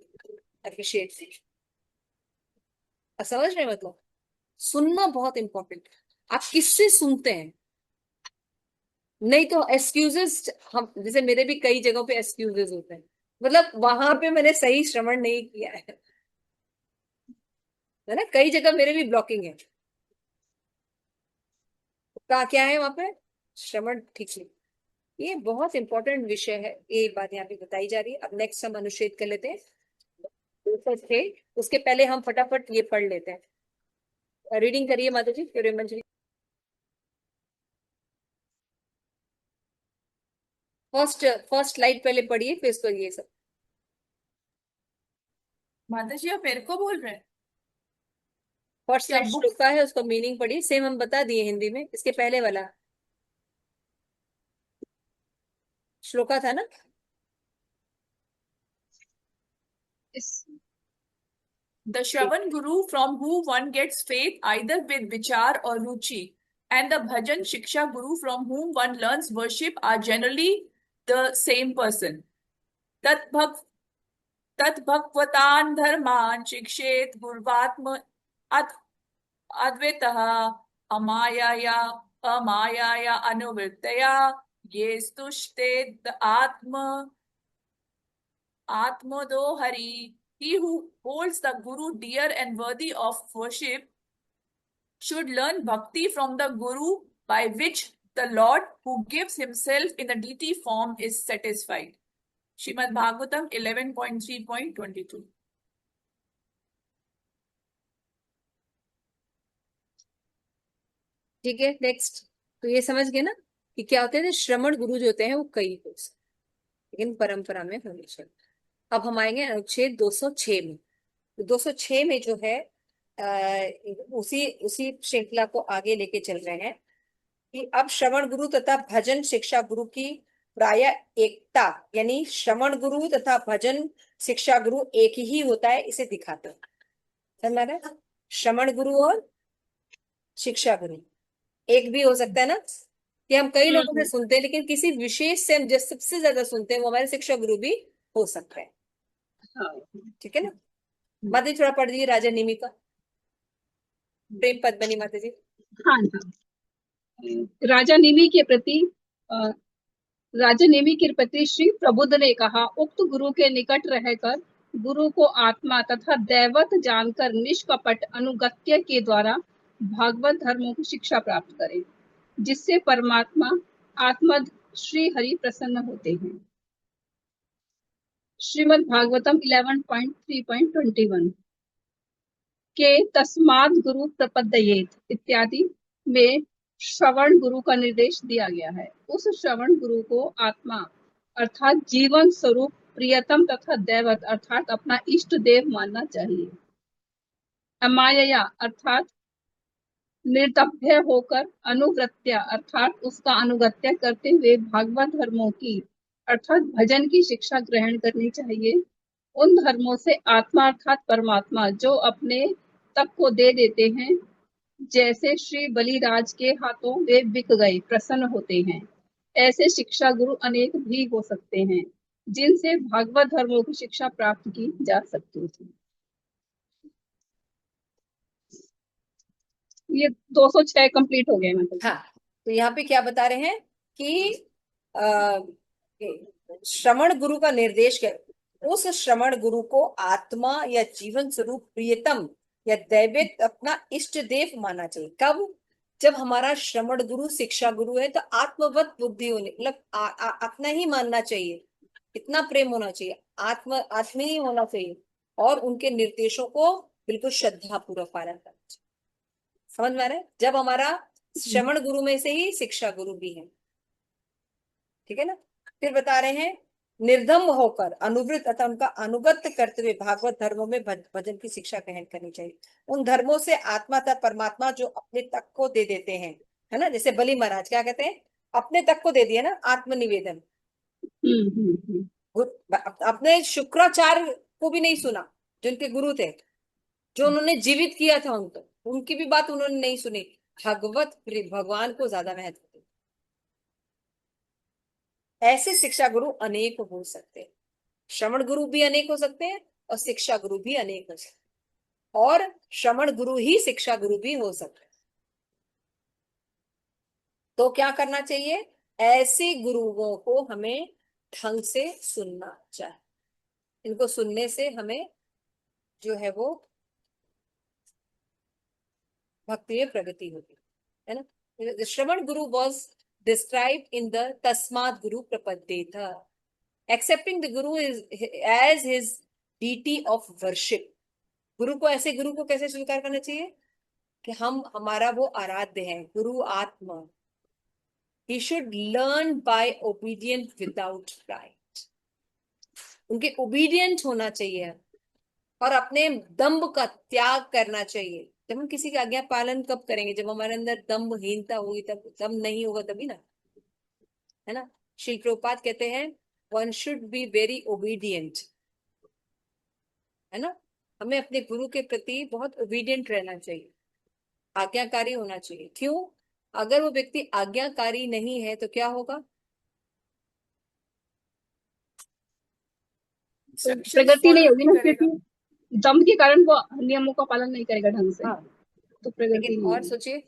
अप्रिशिएट कीजिए। समझ रहे हैं? मतलब सुनना बहुत इंपॉर्टेंट है। आप किससे सुनते हैं? नहीं तो एक्सक्यूजेस, हम जैसे मेरे भी कई जगहों पे एक्सक्यूजेस होते हैं, मतलब वहां पे मैंने सही श्रवण नहीं किया है ना। कई जगह मेरे भी ब्लॉकिंग है, क्या क्या है वहां पे? श्रवण ठीक नहीं। ये बहुत इंपॉर्टेंट विषय है, ये बात यहाँ पे बताई जा रही है। अब नेक्स्ट हम अनुच्छेद कर लेते हैं, 206। उसके पहले हम फटाफट ये पढ़ लेते हैं। रीडिंग करिए माता जी, फिर मंजरी। फर्स्ट फर्स्ट स्लाइड पहले पढ़िए, फिर इसको ये सब। माता जी आप मेरे को बोल रहे हैं? फर्स्ट क्या स्लाइड बुक? श्लोका है, उसको मीनिंग पढ़िए, सेम हम बता दिए हिंदी में, इसके पहले वाला श्लोका था ना। इस The Shravan Guru from whom one gets faith either with Vichar or Ruchi, and the Bhajan Shiksha Guru from whom one learns worship are generally the same person. Tat bhak tat bhagwatan dharman shikshet gurvatma ad advaitah amayaya amayaya anuvirtaya ye stushte atma Atmado Hari. He who holds the Guru dear and worthy of worship should learn bhakti from the Guru, by which the Lord, who gives himself in the deity form, is satisfied. Shrimad Bhagavatam 11.3.22. ठीक है, next. तो ये समझ गए ना कि क्या होते हैं श्रमण गुरु जो होते हैं वो कई हो सकते हैं, लेकिन परंपरा में होने चाहिए। अब हम आएंगे अनुच्छेद 206 में। तो 206 में जो है उसी उसी श्रृंखला को आगे लेके चल रहे हैं कि अब श्रवण गुरु तथा भजन शिक्षा गुरु की प्राय एकता, यानी श्रवण गुरु तथा भजन शिक्षा गुरु एक ही होता है, इसे दिखाते हैं। समझ रहे हैं? श्रवण गुरु और शिक्षा गुरु एक भी हो सकता है ना, कि हम कई लोगों से सुनते हैं, लेकिन किसी विशेष से हम जिस सबसे ज्यादा सुनते हैं वो हमारे शिक्षा गुरु भी हो सकते हैं। हाँ। ठीक है ना। माता जी थोड़ा पढ़ दीजिए राजा निमि का प्रेम पद्मिनी माता जी। हाँ हाँ। राजा निमि के प्रति अ, राजा नेमी के प्रति श्री प्रबुद्ध ने कहा, उक्त गुरु के निकट रहकर गुरु को आत्मा तथा दैवत जानकर निष्कपट अनुगत्य के द्वारा भागवत धर्मों की शिक्षा प्राप्त करें, जिससे परमात्मा आत्मद श्री हरि प्रसन्न होते हैं। श्रीमद् भागवतम 11.3.21 के तस्माद गुरु प्रपद्येत इत्यादि में श्रवण गुरु का निर्देश दिया गया है। उस श्रवण गुरु को आत्मा अर्थात जीवन स्वरूप प्रियतम तथा दैवत अर्थात अपना इष्ट देव मानना चाहिए। अमायया अर्थात निर्तभ्य होकर अनुवृत्या अर्थात उसका अनुगत्य करते हुए भागवत धर्मों की अर्थात भजन की शिक्षा ग्रहण करनी चाहिए। उन धर्मों से आत्मा अर्थात परमात्मा जो अपने तक को दे देते हैं, जैसे श्री बलिराज के हाथों वे बिक गए, प्रसन्न होते हैं। ऐसे शिक्षा गुरु अनेक भी हो सकते हैं, जिनसे भागवत धर्मों की शिक्षा प्राप्त की जा सकती है। ये 206 कंप्लीट हो गए मतलब। हाँ, तो यहाँ पे क्या बता रहे हैं कि अ, श्रवण गुरु का निर्देश क्या, उस श्रवण गुरु को आत्मा या जीवन स्वरूप प्रियतम या दैविक अपना इष्ट देव मानना चाहिए। कब? जब हमारा श्रवण गुरु शिक्षा गुरु है तो आत्मवत बुद्धि होने मतलब अपना ही मानना चाहिए, इतना प्रेम होना चाहिए, आत्मी ही होना चाहिए, और उनके निर्देशों को बिल्कुल श्रद्धा पूर्वक पालन करना चाहिए। समझ में आ रहा है? जब हमारा श्रवण गुरु में से ही शिक्षा गुरु भी है। ठीक है ना। फिर बता रहे हैं निर्धम होकर अनुवृत्त अथवा उनका अनुगत्य करते हुए भागवत धर्मों में भजन की शिक्षा ग्रहण करनी चाहिए। उन धर्मों से आत्मा तथा परमात्मा जो अपने तक को दे देते हैं, है ना, जैसे बलि महाराज क्या कहते हैं, अपने तक को दे दिया ना, आत्मनिवेदन। अपने शुक्राचार्य को भी नहीं सुना, जिनके गुरु थे, जो उन्होंने जीवित किया था उनको, उनकी भी बात उन्होंने नहीं सुनी। भगवान को ज्यादा महत्व दिया। ऐसे शिक्षा गुरु अनेक हो सकते हैं। श्रवण गुरु भी अनेक हो सकते हैं और शिक्षा गुरु भी अनेक हो सकते हैं, और श्रवण गुरु ही शिक्षा गुरु भी हो सकते हैं। तो क्या करना चाहिए? ऐसे गुरुओं को हमें ढंग से सुनना चाहिए। इनको सुनने से हमें जो है वो भक्ति में प्रगति होगी, है ना। श्रवण गुरु was described in the Tasmad Guru Prapaddeta. Accepting the Guru as his deity of worship. गुरु को, ऐसे गुरु को कैसे स्वीकार करना चाहिए कि हम हमारा वो आराध्य है, गुरु आत्मा। He should learn by obedient without pride. उनके obedient होना चाहिए और अपने दम्भ का त्याग करना चाहिए। जब हम किसी का आज्ञा पालन कब करेंगे? जब हमारे अंदर दम्भहीनता होगी, तब दम नहीं होगा तभी ना, है ना। श्री प्रभुपाद कहते हैं one should be very obedient, है ना। हमें अपने गुरु के प्रति बहुत ओबीडियंट रहना चाहिए, आज्ञाकारी होना चाहिए। क्यों? अगर वो व्यक्ति आज्ञाकारी नहीं है तो क्या होगा? तो प्रगति नहीं होगी ना, क्योंकि दम्भ के कारण वो नियमों का पालन नहीं करेगा ढंग से। हाँ, तो प्रगति लेकिन नहीं और होगी। सोचिए,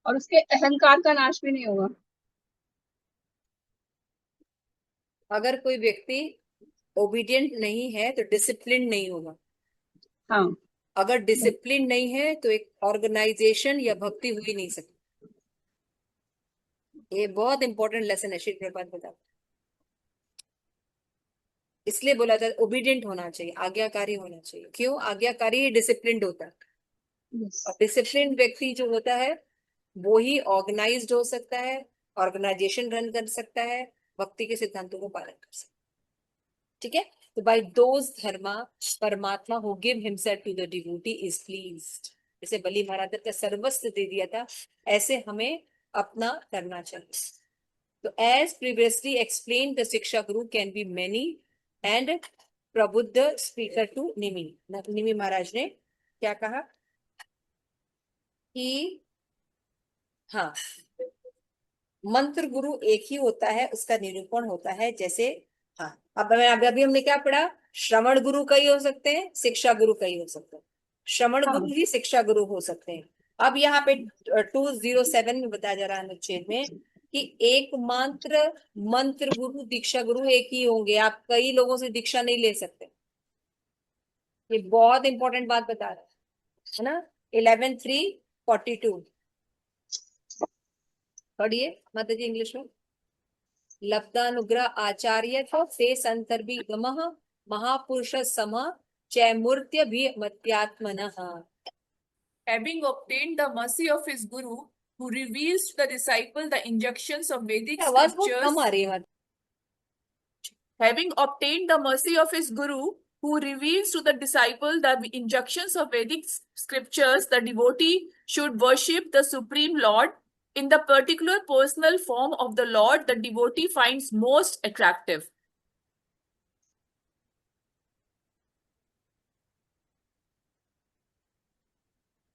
और उसके अहंकार का नाश भी नहीं होगा। अगर कोई व्यक्ति ओबीडियंट नहीं है तो डिसिप्लिन नहीं होगा। हाँ। अगर डिसिप्लिन नहीं है तो एक ऑर्गेनाइजेशन या भक्ति हो ही नहीं सकती। ये बहुत इंपॉर्टेंट लेसन है श्री प्रभुपाद बता, इसलिए बोला जाता है ओबीडियंट होना चाहिए, आज्ञाकारी होना चाहिए। क्यों? आज्ञाकारी ही डिसिप्लिन्ड होता है, और डिसिप्लिन व्यक्ति जो होता है वो ही ऑर्गेनाइज्ड हो सकता है, ऑर्गेनाइजेशन रन कर सकता है, भक्ति के सिद्धांतों को पालन कर सकता है। ठीक है। तो bye those dharma paramatma who give himself to the devotee is pleased. जैसे बलि महाराज का सर्वस्व दे दिया था, ऐसे हमें अपना करना चाहिए। तो एज प्रीवियसली एक्सप्लेन द शिक्षा गुरु कैन बी मेनी एंड प्रबुद्ध स्पीकर टू निमि। निमि महाराज ने क्या कहा कि हाँ, मंत्र गुरु एक ही होता है, उसका निरूपण होता है जैसे। हाँ, अब अभी अभी हमने क्या पढ़ा, श्रवण गुरु कई हो सकते हैं, शिक्षा गुरु कई हो सकते हैं, श्रवण हाँ। गुरु ही शिक्षा गुरु हो सकते हैं। अब यहाँ पे 207 में बताया जा रहा है अनुच्छेद में कि एकमात्र मंत्र गुरु दीक्षा गुरु एक ही होंगे, आप कई लोगों से दीक्षा नहीं ले सकते। ये बहुत इंपॉर्टेंट बात बता रहा है ना। 11:3:42 पढ़िए माता जी इंग्लिश में। लब्धानुग्रह आचार्य ते संतर्भिगमः महापुरुष सम चैमूर्त्य भी मत्यात्मनः। Having obtained the mercy of his guru, who reveals to the disciple the injunctions of Vedic आवाज बहुत कम scriptures, आ रही है माता। having obtained the mercy of his guru, who reveals to the disciple the injunctions of Vedic scriptures, the devotee should worship the Supreme Lord in the particular personal form of the Lord the devotee finds most attractive.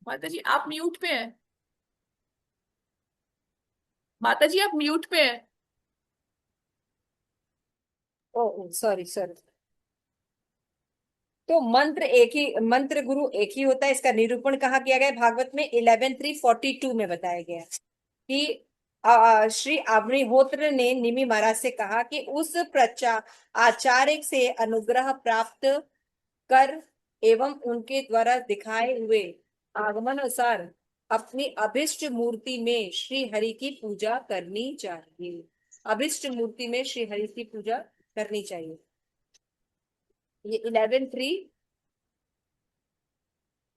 माता जी आप mute पे हैं। माता जी आप mute पे हैं। ओ sorry sorry. तो मंत्र गुरु एक ही होता है, इसका निरूपण कहा गया है भागवत में 11:3:42 में बताया गया है कि श्री अग्निहोत्र ने निमि महाराज से कहा कि उस प्रचा आचार्य से अनुग्रह प्राप्त कर एवं उनके द्वारा दिखाए हुए आगमन अनुसार अपनी अभिष्ट मूर्ति में श्री हरि की पूजा करनी चाहिए। अभिष्ट मूर्ति में श्री हरि की पूजा करनी चाहिए। ये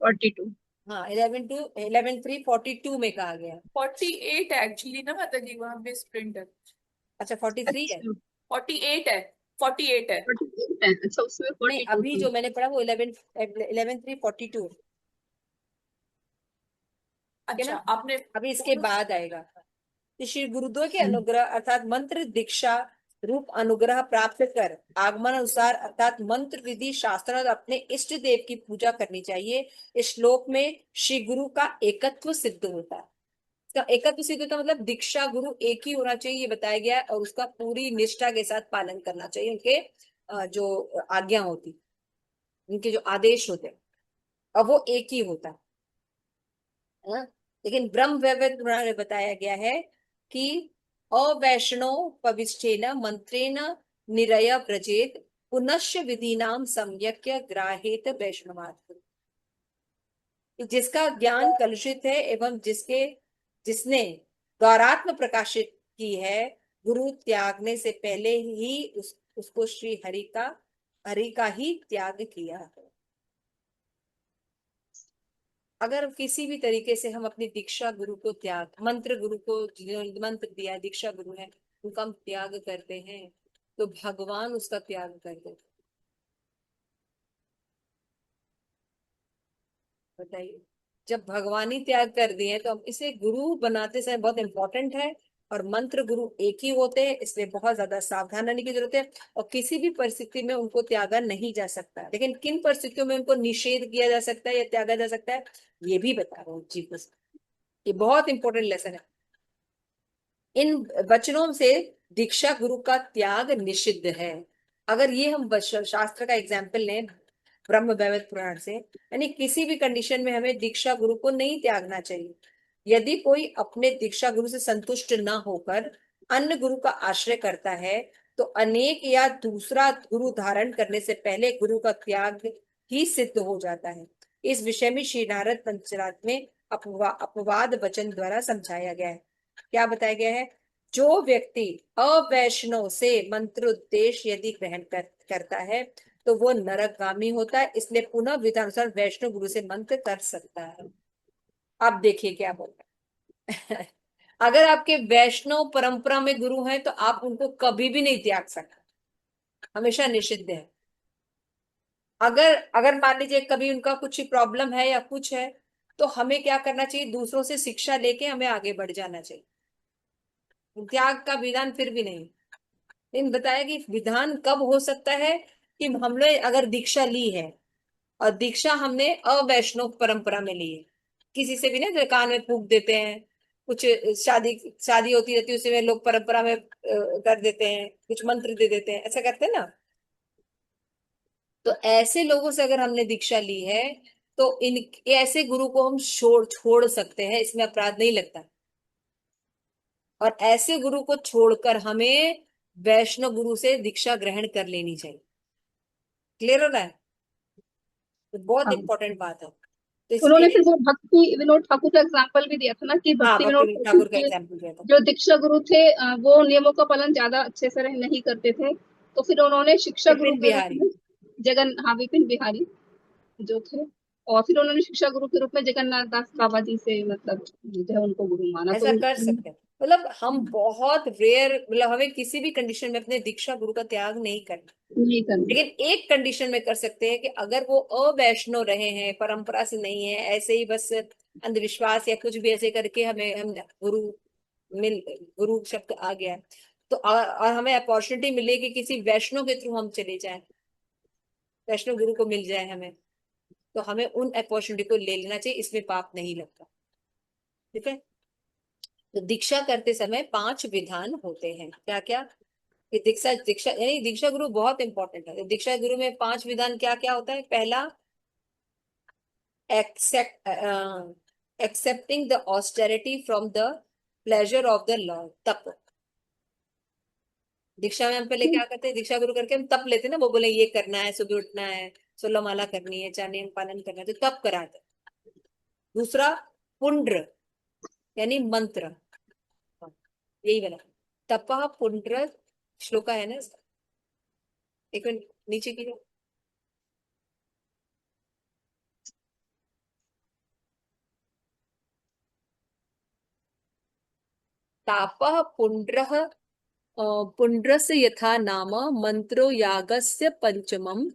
42। हाँ 11:3:42 में कहा गया। 48 एक्चुअली ना माता जी वहां पे प्रिंट है। अच्छा 43 है। अच्छा 48 है। 48 है। 48 है। अच्छा उसमें नहीं 42 अभी थी। जो मैंने पढ़ा वो 11:3:42 है अच्छा ना। आपने अभी इसके बाद आएगा कि श्री गुरुदेव के अनुग्रह अर्थात मंत्र दीक्षा रूप अनुग्रह प्राप्त कर आगमन अनुसार अर्थात मंत्र विधि शास्त्र अपने इष्ट देव की पूजा करनी चाहिए। इस श्लोक में श्री गुरु का एकत्व सिद्ध होता है। इसका एकत्व सिद्ध होता है मतलब दीक्षा गुरु एक ही होना चाहिए, ये बताया गया है, और उसका पूरी निष्ठा के साथ पालन करना चाहिए। उनके जो आज्ञा होती, उनके जो आदेश होते हैं, अब वो एक ही होता है। हाँ? लेकिन ब्रह्म वैवर्त पुराण में बताया गया है कि अवैष्णव पविष्ठेन मंत्रेण निरय व्रजेत पुनश्च विधिनाम सम्यक ग्राहेत वैष्णवात्। जिसका ज्ञान कलुषित है एवं जिसने गौरात्म प्रकाशित की है, गुरु त्यागने से पहले ही उसको श्री हरि का ही त्याग किया है। अगर किसी भी तरीके से हम अपनी दीक्षा गुरु को मंत्र गुरु को जिन्होंने मंत्र दिया है, दीक्षा गुरु है, उनका हम त्याग करते हैं तो भगवान उसका त्याग कर देते। बताइए, जब भगवान ही त्याग कर दिए तो हम इसे गुरु बनाते समय बहुत इंपॉर्टेंट है। और मंत्र गुरु एक ही होते हैं, इसलिए बहुत ज्यादा सावधान रहने की जरूरत है। और किसी भी परिस्थिति में उनको त्यागा नहीं जा सकता, लेकिन किन परिस्थितियों में उनको निषेध किया जा सकता है या त्यागा जा सकता है, ये भी बता रहा हूँ जी। बस ये बहुत इंपॉर्टेंट लेसन है। इन वचनों से दीक्षा गुरु का त्याग निषिद्ध है। अगर ये हम शास्त्र का एग्जाम्पल लें ब्रह्म वैवर्त पुराण से, यानी किसी भी कंडीशन में हमें दीक्षा गुरु को नहीं त्यागना चाहिए। यदि कोई अपने दीक्षा गुरु से संतुष्ट न होकर अन्य गुरु का आश्रय करता है तो अनेक या दूसरा गुरु धारण करने से पहले गुरु का त्याग ही सिद्ध हो जाता है। इस विषय में श्री नारद पंचरात में अपवाद वचन द्वारा समझाया गया है। क्या बताया गया है? जो व्यक्ति अवैष्णव से मंत्रोद्देश यदि ग्रहण करता है तो वो नरकगामी होता है, इसलिए पुनः विधानुसार वैष्णव गुरु से मंत्र कर सकता है। आप देखिए क्या बोल रहे हैं। अगर आपके वैष्णव परंपरा में गुरु हैं तो आप उनको कभी भी नहीं त्याग सकते, हमेशा निषिद्ध है। अगर अगर मान लीजिए कभी उनका कुछ प्रॉब्लम है या कुछ है तो हमें क्या करना चाहिए, दूसरों से शिक्षा लेके हमें आगे बढ़ जाना चाहिए। त्याग का विधान फिर भी नहीं। लेकिन बताया कि विधान कब हो सकता है कि हमने अगर दीक्षा ली है और दीक्षा हमने अवैष्णव परंपरा में ली है, किसी से भी ना जो कान में फूंक देते हैं, कुछ शादी शादी होती रहती है उसमें लोग परंपरा में कर देते हैं, कुछ मंत्र दे देते हैं, ऐसा करते हैं ना। तो ऐसे लोगों से अगर हमने दीक्षा ली है तो इन ऐसे गुरु को हम छोड़ छोड़ सकते हैं, इसमें अपराध नहीं लगता। और ऐसे गुरु को छोड़कर हमें वैष्णव गुरु से दीक्षा ग्रहण कर लेनी चाहिए। क्लियर हो रहा है? तो बहुत हाँ। इंपॉर्टेंट बात है, तो उन्होंने इसलिए। फिर वो भक्ति विनोद ठाकुर का एग्जाम्पल भी दिया था ना, कि हाँ, भक्ति विनोद भक्ति ठाकुर ठाकुर का के एग्जाम्पल दिया था। जो दीक्षा गुरु थे वो नियमों का पालन ज्यादा अच्छे से नहीं करते थे, तो फिर उन्होंने शिक्षा गुरु विपिन के रूप बिहारी। में विपिन बिहारी जो थे, और फिर उन्होंने शिक्षा गुरु के रूप में जगन्नाथ दास बाबा जी से मतलब जो है उनको गुरु माना। तो ऐसा कर सकते हैं, मतलब हम बहुत रेयर, मतलब हमें किसी भी कंडीशन में अपने दीक्षा गुरु का त्याग नहीं करना। नहीं करना। लेकिन एक कंडीशन में कर सकते हैं कि अगर वो अवैष्णव रहे हैं, परंपरा से नहीं है, ऐसे ही बस अंधविश्वास या कुछ भी ऐसे करके हमें हम गुरु मिल गुरु शब्द आ गया है, तो और हमें अपॉर्चुनिटी मिले कि किसी वैष्णव के थ्रू हम चले जाएं, वैष्णव गुरु को मिल जाए हमें, तो हमें उन अपॉर्चुनिटी को ले लेना चाहिए, इसमें पाप नहीं लगता। ठीक है। तो दीक्षा करते समय 5 विधान होते हैं, क्या क्या? कि दीक्षा दीक्षा यानी दीक्षा गुरु बहुत इंपॉर्टेंट है। तो दीक्षा गुरु में 5 विधान क्या क्या होता है? पहला, accept accepting the austerity from the pleasure of the Lord, तप। दीक्षा में हम पहले क्या करते हैं, दीक्षा गुरु करके हम तप लेते हैं ना, वो बोले ये करना है, सुबह उठना है, 16 माला करनी है, 4 नियम पालन करना है, तो तप कराते हैं। दूसरा, पुंड्र यानी मंत्र, यही बना, तपः पुंड्र, श्लोका है ना इसका? एक मिनट नीचे की, तापः पुंड्रः पुंड्रस्य यथा नाम मंत्रो यागस्य पंचमम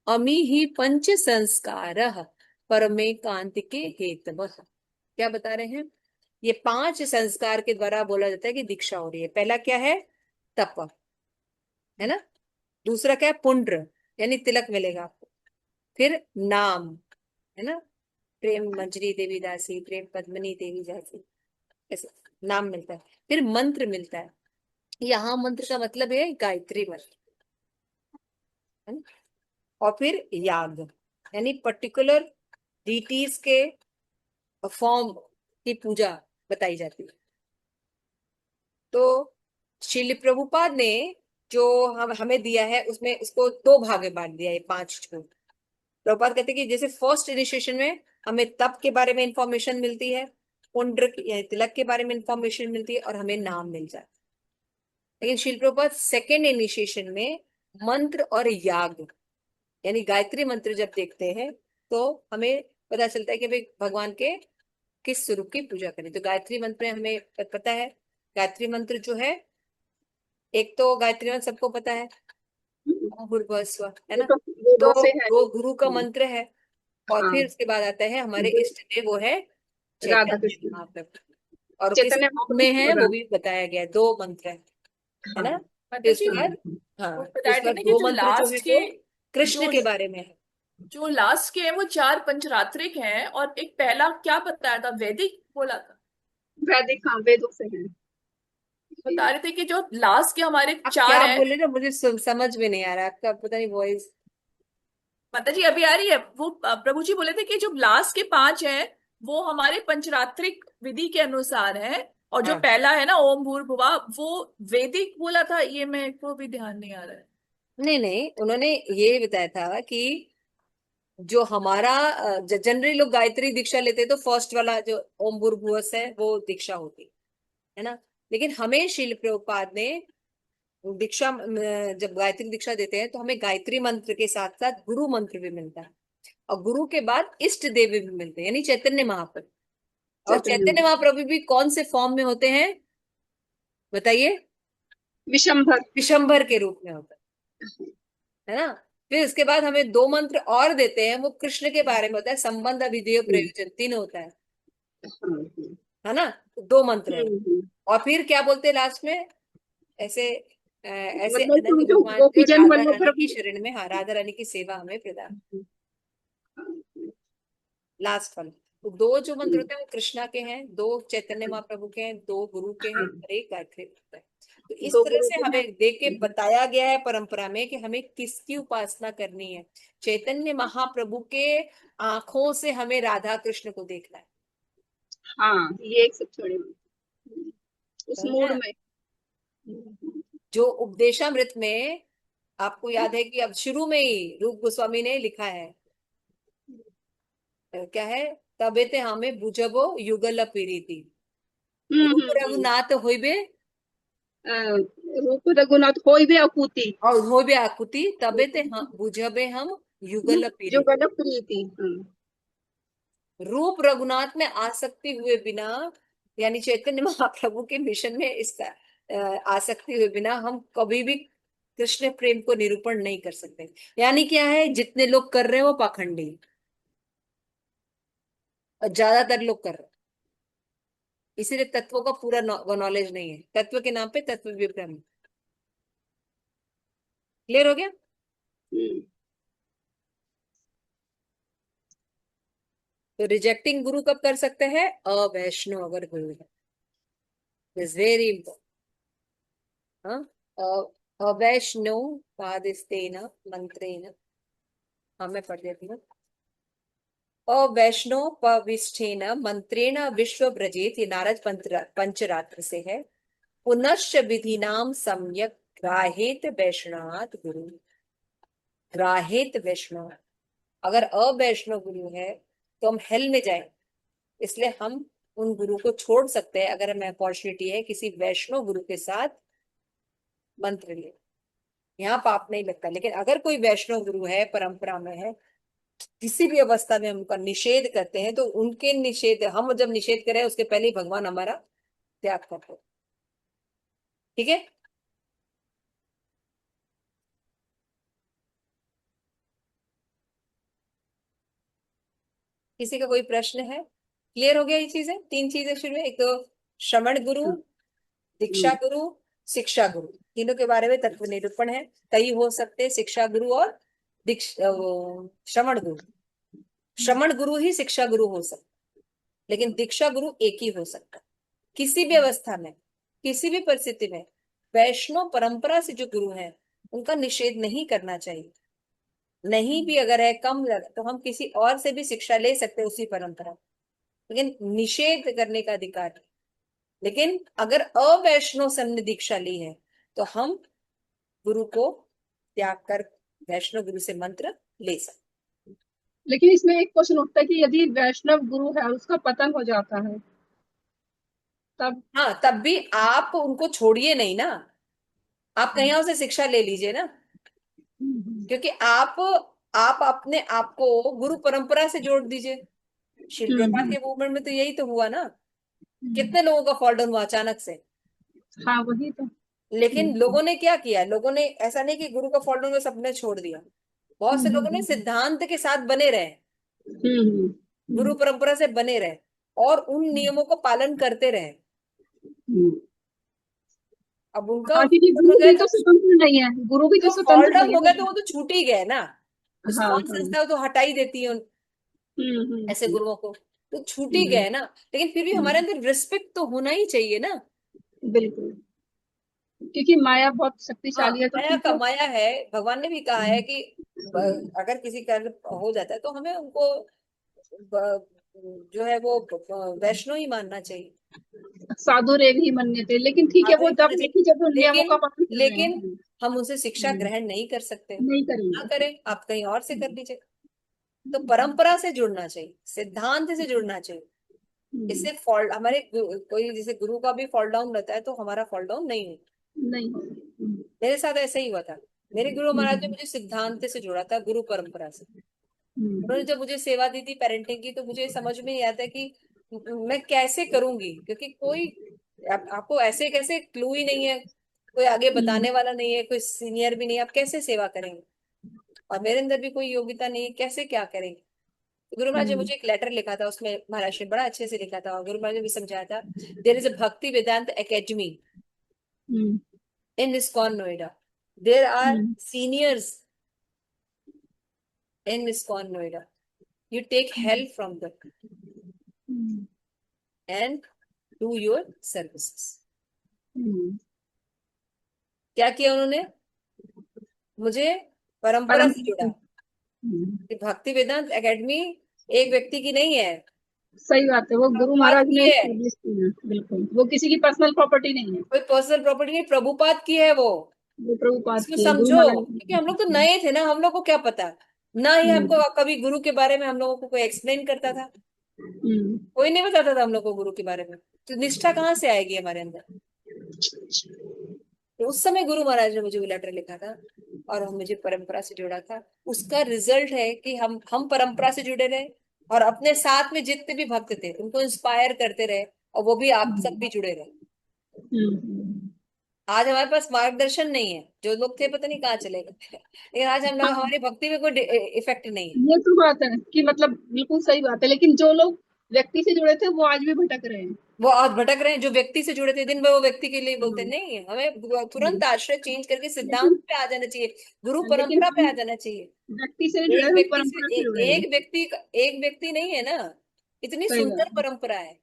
अमी ही पंच संस्कारः परमे कांतिके हेतवः। क्या बता रहे हैं? ये 5 संस्कार के द्वारा बोला जाता है कि दीक्षा हो रही है। पहला क्या है? तप, है ना। दूसरा क्या है? पुंड्र यानी तिलक मिलेगा आपको। फिर नाम, है ना, प्रेम मंजरी देवी दासी, प्रेम पद्मनी देवी दासी, ऐसे नाम मिलता है। फिर मंत्र मिलता है, यहाँ मंत्र का मतलब है गायत्री मंत्र, है ना? और फिर याग यानी पर्टिकुलर डीटीज के फॉर्म की पूजा बताई जाती है। तो श्रील प्रभुपाद ने जो हम हमें दिया है उसमें इसको 2 भाग में बांट दिया है, 5 को। प्रभुपाद कहते हैं कि जैसे फर्स्ट इनिशिएशन में हमें तप के बारे में इंफॉर्मेशन मिलती है, पुंड्र यानी तिलक के बारे में इंफॉर्मेशन मिलती है, और हमें नाम मिल जाता है। लेकिन श्रील प्रभुपाद सेकेंड इनिशिएशन में मंत्र और याग यानी गायत्री मंत्र जब देखते हैं तो हमें पता चलता है कि भाई भगवान के किस स्वरूप की पूजा करें। तो गायत्री मंत्र में हमें पता है, गायत्री मंत्र जो है, एक तो गायत्री मंत्र सबको पता है, ओम भूर्भुवः स्वः, है वो ना। तो दो, वेदों से है। दो गुरु का मंत्र है। और हाँ। फिर उसके बाद आता है हमारे जो इष्ट देव, वो है राधा चैतन्य कृष्ण, महाप्रभु। और किस चैतन्य रूप में महाप्रभु है और वो भी बताया गया है, 2 मंत्र है हाँ। ना। फिर माता जी, उसके बाद, हाँ, वो फिर बताए उसके थे बाद ना कि 2 जो मंत्र जो है लास्ट के वो कृष्ण जो के बारे में है। जो लास्ट के हैं वो 4 पंचरात्रिक हैं, और एक पहला क्या बताया था, वैदिक बोला था। वैदिक, हाँ, वेदों से है। बता रहे थे कि जो लास्ट के हमारे आप 4 क्या हैं। बोले ना, मुझे समझ में नहीं आ रहा आपका, पता नहीं वॉइस। माता जी अभी आ रही है। वो प्रभु जी बोले थे कि जो लास्ट के 5 हैं वो हमारे पंचरात्रिक विधि के अनुसार है, और जो हाँ, पहला है ना ओम भूर्भुवः, वो वैदिक बोला था। ये मेरे को भी ध्यान नहीं आ रहा है। नहीं नहीं, उन्होंने ये बताया था कि जो हमारा जनरली लोग गायत्री दीक्षा लेते हैं तो फर्स्ट वाला जो ओम भूर्भुवः है वो दीक्षा होती है ना। लेकिन हमें शिल प्रभुपाद ने दीक्षा जब गायत्री दीक्षा देते हैं तो हमें गायत्री मंत्र के साथ साथ गुरु मंत्र भी मिलता है, और गुरु के बाद इष्ट देव भी मिलते हैं यानी चैतन्य महाप्रभु। और चैतन्य चैतन्य महाप्रभु भी कौन से फॉर्म में होते हैं बताइए? विशंभर। विशंभर के रूप में होता है ना। फिर उसके बाद हमें 2 मंत्र और देते हैं, वो कृष्ण के बारे में होता है, संबंध अभिधेय प्रयोजन 3 होता है ना। तो 2 मंत्र है। और फिर क्या बोलते हैं लास्ट में? ऐसे ऐसे मतलब तुम अनन्य जो भगवान थे, गोपीजन राधा वल्लभ रानी की प्रभु। शरण में, हाँ, राधा रानी की सेवा हमें प्रदान। लास्ट वाला, तो दो जो मंत्र होते हैं वो कृष्णा के हैं, दो चैतन्य महाप्रभु के हैं, दो गुरु के हैं, और एक गायत्री होता है। तो इस दो तरह गुरु से के हैं। हमें देख के बताया गया है परंपरा में कि हमें किसकी उपासना करनी है। चैतन्य महाप्रभु के आंखों से हमें राधा कृष्ण को देखना है। हाँ, ये एक सबसे बड़ी उस समझ मूड में? में। जो उपदेशामृत में आपको याद है कि अब शुरू में ही रूप गोस्वामी ने लिखा है, क्या है, तबे ते हमें बुझबो युगल पीरीति, रूप हम्म। रघुनाथ होइबे रूप रघुनाथ होय बे अकूती। और होइबे आकुति, तबे ते हम बुझबे हम युगल जो पीरीति। गलत प्रीति। रूप रघुनाथ में आसक्ति हुए बिना, यानी चैतन्य महाप्रभु के मिशन में इसका आसक्ति हुए बिना हम कभी भी कृष्ण प्रेम को निरूपण नहीं कर सकते। यानी क्या है, जितने लोग कर रहे हैं वो पाखंडी हैं, और ज्यादातर लोग कर रहे हैं, इसीलिए तत्वों का पूरा नॉलेज नहीं है। तत्व के नाम पे तत्व विभ्रम। क्लियर हो गया? हम्म। तो रिजेक्टिंग गुरु कब कर सकते हैं? अवैष्णव अगर गुरु है, इज वेरी इंपॉर्टेंट। अवैष्णव पादिस्तेन मंत्रेण, हाँ मैं पढ़ देती हूँ। अवैष्णव पविष्ठेन मंत्रेण विश्व ब्रजेत, ये नारद पंचरात्र से है। पुनश्च विधिनाम सम्यक ग्राहेत वैष्णवात् गुरु, ग्राहेत वैष्णव। अगर अवैष्णव गुरु है तो हम हेल में जाए, इसलिए हम उन गुरु को छोड़ सकते हैं अगर हमें अपॉर्चुनिटी है किसी वैष्णव गुरु के साथ मंत्र ले, यहाँ पाप नहीं लगता। लेकिन अगर कोई वैष्णव गुरु है, परंपरा में है, किसी भी अवस्था में हम उनका निषेध करते हैं, तो उनके निषेध, हम जब निषेध करें उसके पहले ही भगवान हमारा त्याग करते हैं। ठीक है? किसी का कोई प्रश्न है? क्लियर हो गया ये चीजें? तीन चीजें शुरू है, एक तो श्रवण गुरु, दीक्षा गुरु, शिक्षा गुरु, तीनों के बारे में तत्व निरूपण है। कई हो सकते हैं, शिक्षा गुरु और श्रवण गुरु। श्रवण गुरु ही शिक्षा गुरु हो सकता, लेकिन दीक्षा गुरु एक ही हो सकता। किसी भी अवस्था में, किसी भी परिस्थिति में वैष्णव परंपरा से जो गुरु हैं उनका निषेध नहीं करना चाहिए। नहीं भी अगर है कम तो हम किसी और से भी शिक्षा ले सकते हैं उसी परंपरा, लेकिन निषेध करने का अधिकार नहीं। लेकिन अगर अवैष्णव से हमने दीक्षा ली है तो हम गुरु को त्याग कर वैष्णव गुरु से मंत्र ले सकते। लेकिन इसमें एक क्वेश्चन उठता है कि यदि वैष्णव गुरु है और उसका पतन हो जाता है तब। हाँ, तब भी आप उनको छोड़िए नहीं ना, आप कहीं और से शिक्षा ले लीजिए ना। क्योंकि आप अपने आप को गुरु परंपरा से जोड़ दीजिए। शिल प्रभा हम्म। के मूवमेंट में तो यही तो हुआ ना, कितने लोगों का फॉल डाउन हुआ अचानक से। हाँ, वही तो। लेकिन लोगों ने क्या किया, लोगों ने ऐसा नहीं कि गुरु का फॉल डाउन में सबने छोड़ दिया, बहुत से लोगों ने सिद्धांत के साथ बने रहे, गुरु परंपरा से बने रहे, और उन नियमों को पालन करते रहे। अब उनका हाँ, क्योंकि fall गुरु हो गया भी तो तो, स्वतंत्र नहीं है, गुरु भी तो फॉल स्वतंत्र डाउन नहीं हो है गया ना। तो वो तो छूट ही गए ना। हाँ कौन हाँ। संस्था है, वो तो हटा ही देती है ऐसे गुरुओं को, तो छूट ही गए ना। लेकिन फिर भी हमारे अंदर रिस्पेक्ट तो होना ही चाहिए ना। बिल्कुल, क्योंकि माया बहुत हाँ, शक्तिशाली है, तो माया ठीक का है। माया है। भगवान ने भी कहा है कि अगर किसी का हो जाता है तो हमें उनको ब- जो है वो वैष्णव ही मानना चाहिए। साधु रेव ही मान्य थे, लेकिन ठीक है, साधु वो ही तब मानना चाहिए। देखिए जब वो नियमों लेकिन का पालन कर रहे लेकिन हैं। हम उनसे शिक्षा ग्रहण नहीं कर सकते, नहीं ना करेंगे। करें, आप कहीं और से कर लीजिए। तो परंपरा से जुड़ना चाहिए, सिद्धांत से जुड़ना चाहिए। इससे फॉल हमारे कोई जैसे गुरु का भी फॉल डाउन रहता है तो हमारा फॉल डाउन नहीं होता। नहीं हो। मेरे साथ ऐसा ही हुआ था। मेरे गुरु महाराज ने मुझे सिद्धांत से जोड़ा था, गुरु परंपरा से। उन्होंने जब मुझे सेवा दी थी पेरेंटिंग की, तो मुझे समझ में नहीं आता कि मैं कैसे करूंगी, क्योंकि कोई आपको ऐसे कैसे क्लू ही नहीं है, कोई आगे बताने वाला नहीं है, कोई सीनियर भी नहीं है, आप कैसे सेवा करेंगे। और मेरे अंदर भी कोई योग्यता नहीं है, कैसे क्या करेंगे। तो गुरु महाराज ने मुझे एक लेटर लिखा था, उसमें महाराज ने बड़ा अच्छे से लिखा था, और गुरु महाराज ने भी समझाया था। देयर इज अ भक्ति वेदांत academy in ISKCON Noida. There are seniors in ISKCON Noida. You take help from them. And do your services. हम्म, क्या किया उन्होंने? मुझे परंपरा से जोड़ा। हम्म, कि भक्ति वेदांत एकेडमी एक व्यक्ति की नहीं है, सही बात है, वो गुरु प्रभुपाद महाराज की ने है। एस्टेब्लिश की है, बिल्कुल, वो किसी की पर्सनल प्रॉपर्टी नहीं है, कोई पर्सनल प्रॉपर्टी नहीं, प्रभुपाद की है वो। वो प्रभुपाद इसको की है, गुरु समझो, महाराज क्योंकि हम लोग तो ने। नए थे ना, हम लोग को क्या पता। ना ही हम्म, हमको कभी गुरु के बारे में हम लोगों को कोई एक्सप्लेन करता था। हम्म, कोई नहीं बताता था हम लोग को गुरु के बारे में। तो निष्ठा कहाँ से आएगी हमारे अंदर? तो उस समय गुरु महाराज ने मुझे वो लेटर लिखा था और मुझे परंपरा से जोड़ा था। उसका रिजल्ट है कि हम परंपरा से जुड़े रहे और अपने साथ में जितने भी भक्त थे उनको इंस्पायर करते रहे, और वो भी आप सब भी जुड़े रहे। हम्म। आज हमारे पास मार्गदर्शन नहीं है, जो लोग थे पता नहीं कहाँ चले गए। लेकिन आज हम लोग, हाँ, हमारी भक्ति में कोई इफेक्ट नहीं है। ये तो बात है कि मतलब बिल्कुल सही बात है, लेकिन जो लोग व्यक्ति से जुड़े थे वो आज भी भटक रहे हैं। वो आज भटक रहे हैं। जो व्यक्ति से जुड़े थे दिन भर वो व्यक्ति के लिए बोलते हाँ, नहीं है। हमें हम्म। तुरंत आश्रय चेंज करके सिद्धांत लेकिन पे आ जाना चाहिए, गुरु लेकिन परंपरा पे हम आ जाना चाहिए। व्यक्ति से नहीं जुड़े, एक हम व्यक्ति से परंपरा से जुड़े हैं। एक व्यक्ति नहीं है ना, इतनी सही बात सुंदर है। परंपरा है।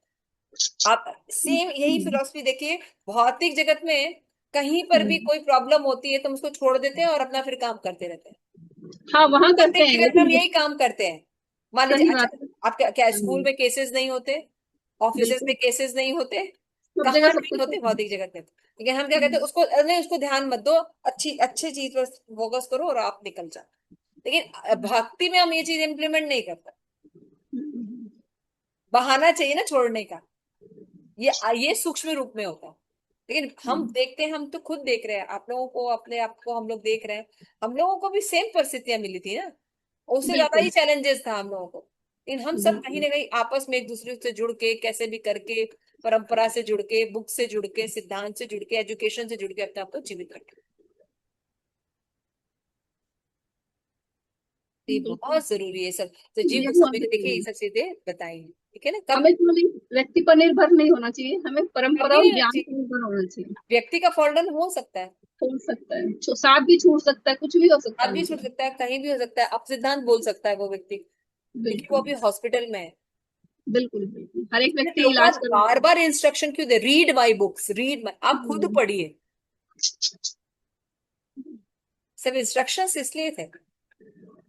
आप सेम यही हम्म, फिलॉसफी देखिए, भौतिक जगत में कहीं पर भी हम्म। कोई प्रॉब्लम होती है तो हम उसको छोड़ देते हैं और अपना फिर काम करते रहते हैं। हाँ, वहां करते भौतिक हैं, जगत में हम लेकिन यही काम करते हैं। मान लीजिए, सही अच्छा, बात है। आप क्या स्कूल हम्म, में केसेस नहीं होते, ऑफिसेज में बिल्कुल, केसेस नहीं होते, सब जगह कहाँ सब नहीं कुछ होते होता है। भौतिक जगत में। लेकिन हम क्या कहते हैं, हम्म, उसको नहीं, उसको ध्यान मत दो, अच्छी अच्छी चीज पर फोकस करो और आप निकल जाओ। लेकिन भक्ति में हम ये चीज इंप्लीमेंट नहीं करते। हम्म, बहाना चाहिए ना छोड़ने का। ये सूक्ष्म रूप में होता है। लेकिन हम हम्म, देखते हैं, हम तो खुद देख रहे हैं आप लोगों को, अपने आप को हम लोग देख रहे हैं। हम लोगों को भी सेम परिस्थितियां मिली थी ना, उससे ज्यादा ही बिल्कुल, चैलेंजेस था हम लोगों को। लेकिन हम सब कहीं बिल्कुल, ना कहीं आपस में एक दूसरे से जुड़ के, कैसे भी करके, परंपरा से जुड़ के, बुक से जुड़ के, सिद्धांत से जुड़ के, एजुकेशन से जुड़ के अपने आप को जीवित रखें। तो ये बिल्कुल। बहुत जरूरी है सब। तो जीव ये बहुत गोस्वामी को देखिए जरूरी ये है। सब चीजें बताई हैं, ठीक है ना। कब हमें केवल एक व्यक्ति पर निर्भर नहीं होना चाहिए, हमें परंपरा कभी और नहीं होना ज्ञान चाहिए। पर निर्भर होना चाहिए। व्यक्ति का फॉल्टन हो सकता है, छूट सकता है, साथ भी छूट सकता है, कुछ भी हो सकता आप है, भी छूट मतलब सकता है, कहीं भी हो सकता है, अब सिद्धांत बोल सकता है वो व्यक्ति, क्योंकि वो बिल्कुल, अभी हॉस्पिटल में है। बिल्कुल, बिल्कुल, हर एक इसलिए व्यक्ति इलाज प्रभुपाद कर रहा बार है। बार इंस्ट्रक्शन क्यों दे, रीड माई बुक्स, आप खुद हम्म, पढ़िए। सब इंस्ट्रक्शंस इसलिए थे।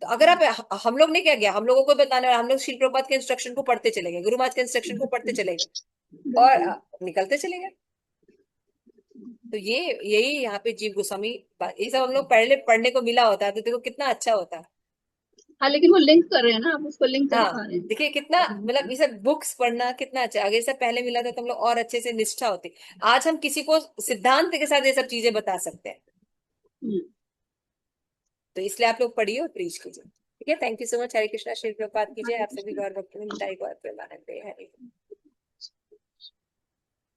तो अगर आप, हम लोग ने क्या किया, हम लोगों को बताने वाला, हम लोग श्रील प्रभुपाद के इंस्ट्रक्शन को पढ़ते चले गए, गुरु महाराज के इंस्ट्रक्शन को पढ़ते चले गए और बिल्कुल। निकलते चले गए। तो ये यही यहाँ पे जीव गोस्वामी, ये सब हम लोग पहले पढ़ने को मिला होता तो देखो कितना अच्छा होता। हाँ, लेकिन वो लिंक कर रहे हैं ना, आप उसको लिंक कर हाँ, दिखा रहे देखिए कितना, मतलब हैं। ये सब बुक्स पढ़ना कितना अच्छा है। अगर ये सब पहले मिला था तो हम लोग और अच्छे से निष्ठा होती। आज हम किसी को सिद्धांत के साथ ये सब चीजें बता सकते हैं। हम्म, तो इसलिए आप लोग पढ़िए और प्रीच कीजिए, ठीक है। Thank you so much. Hare Krishna, Shri Prabhupada कीजिए। हरे आप सभी कृष्ण। गौर भक्त मिलता है, गौर प्रेमानंदे हरे।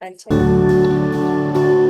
अच्छा।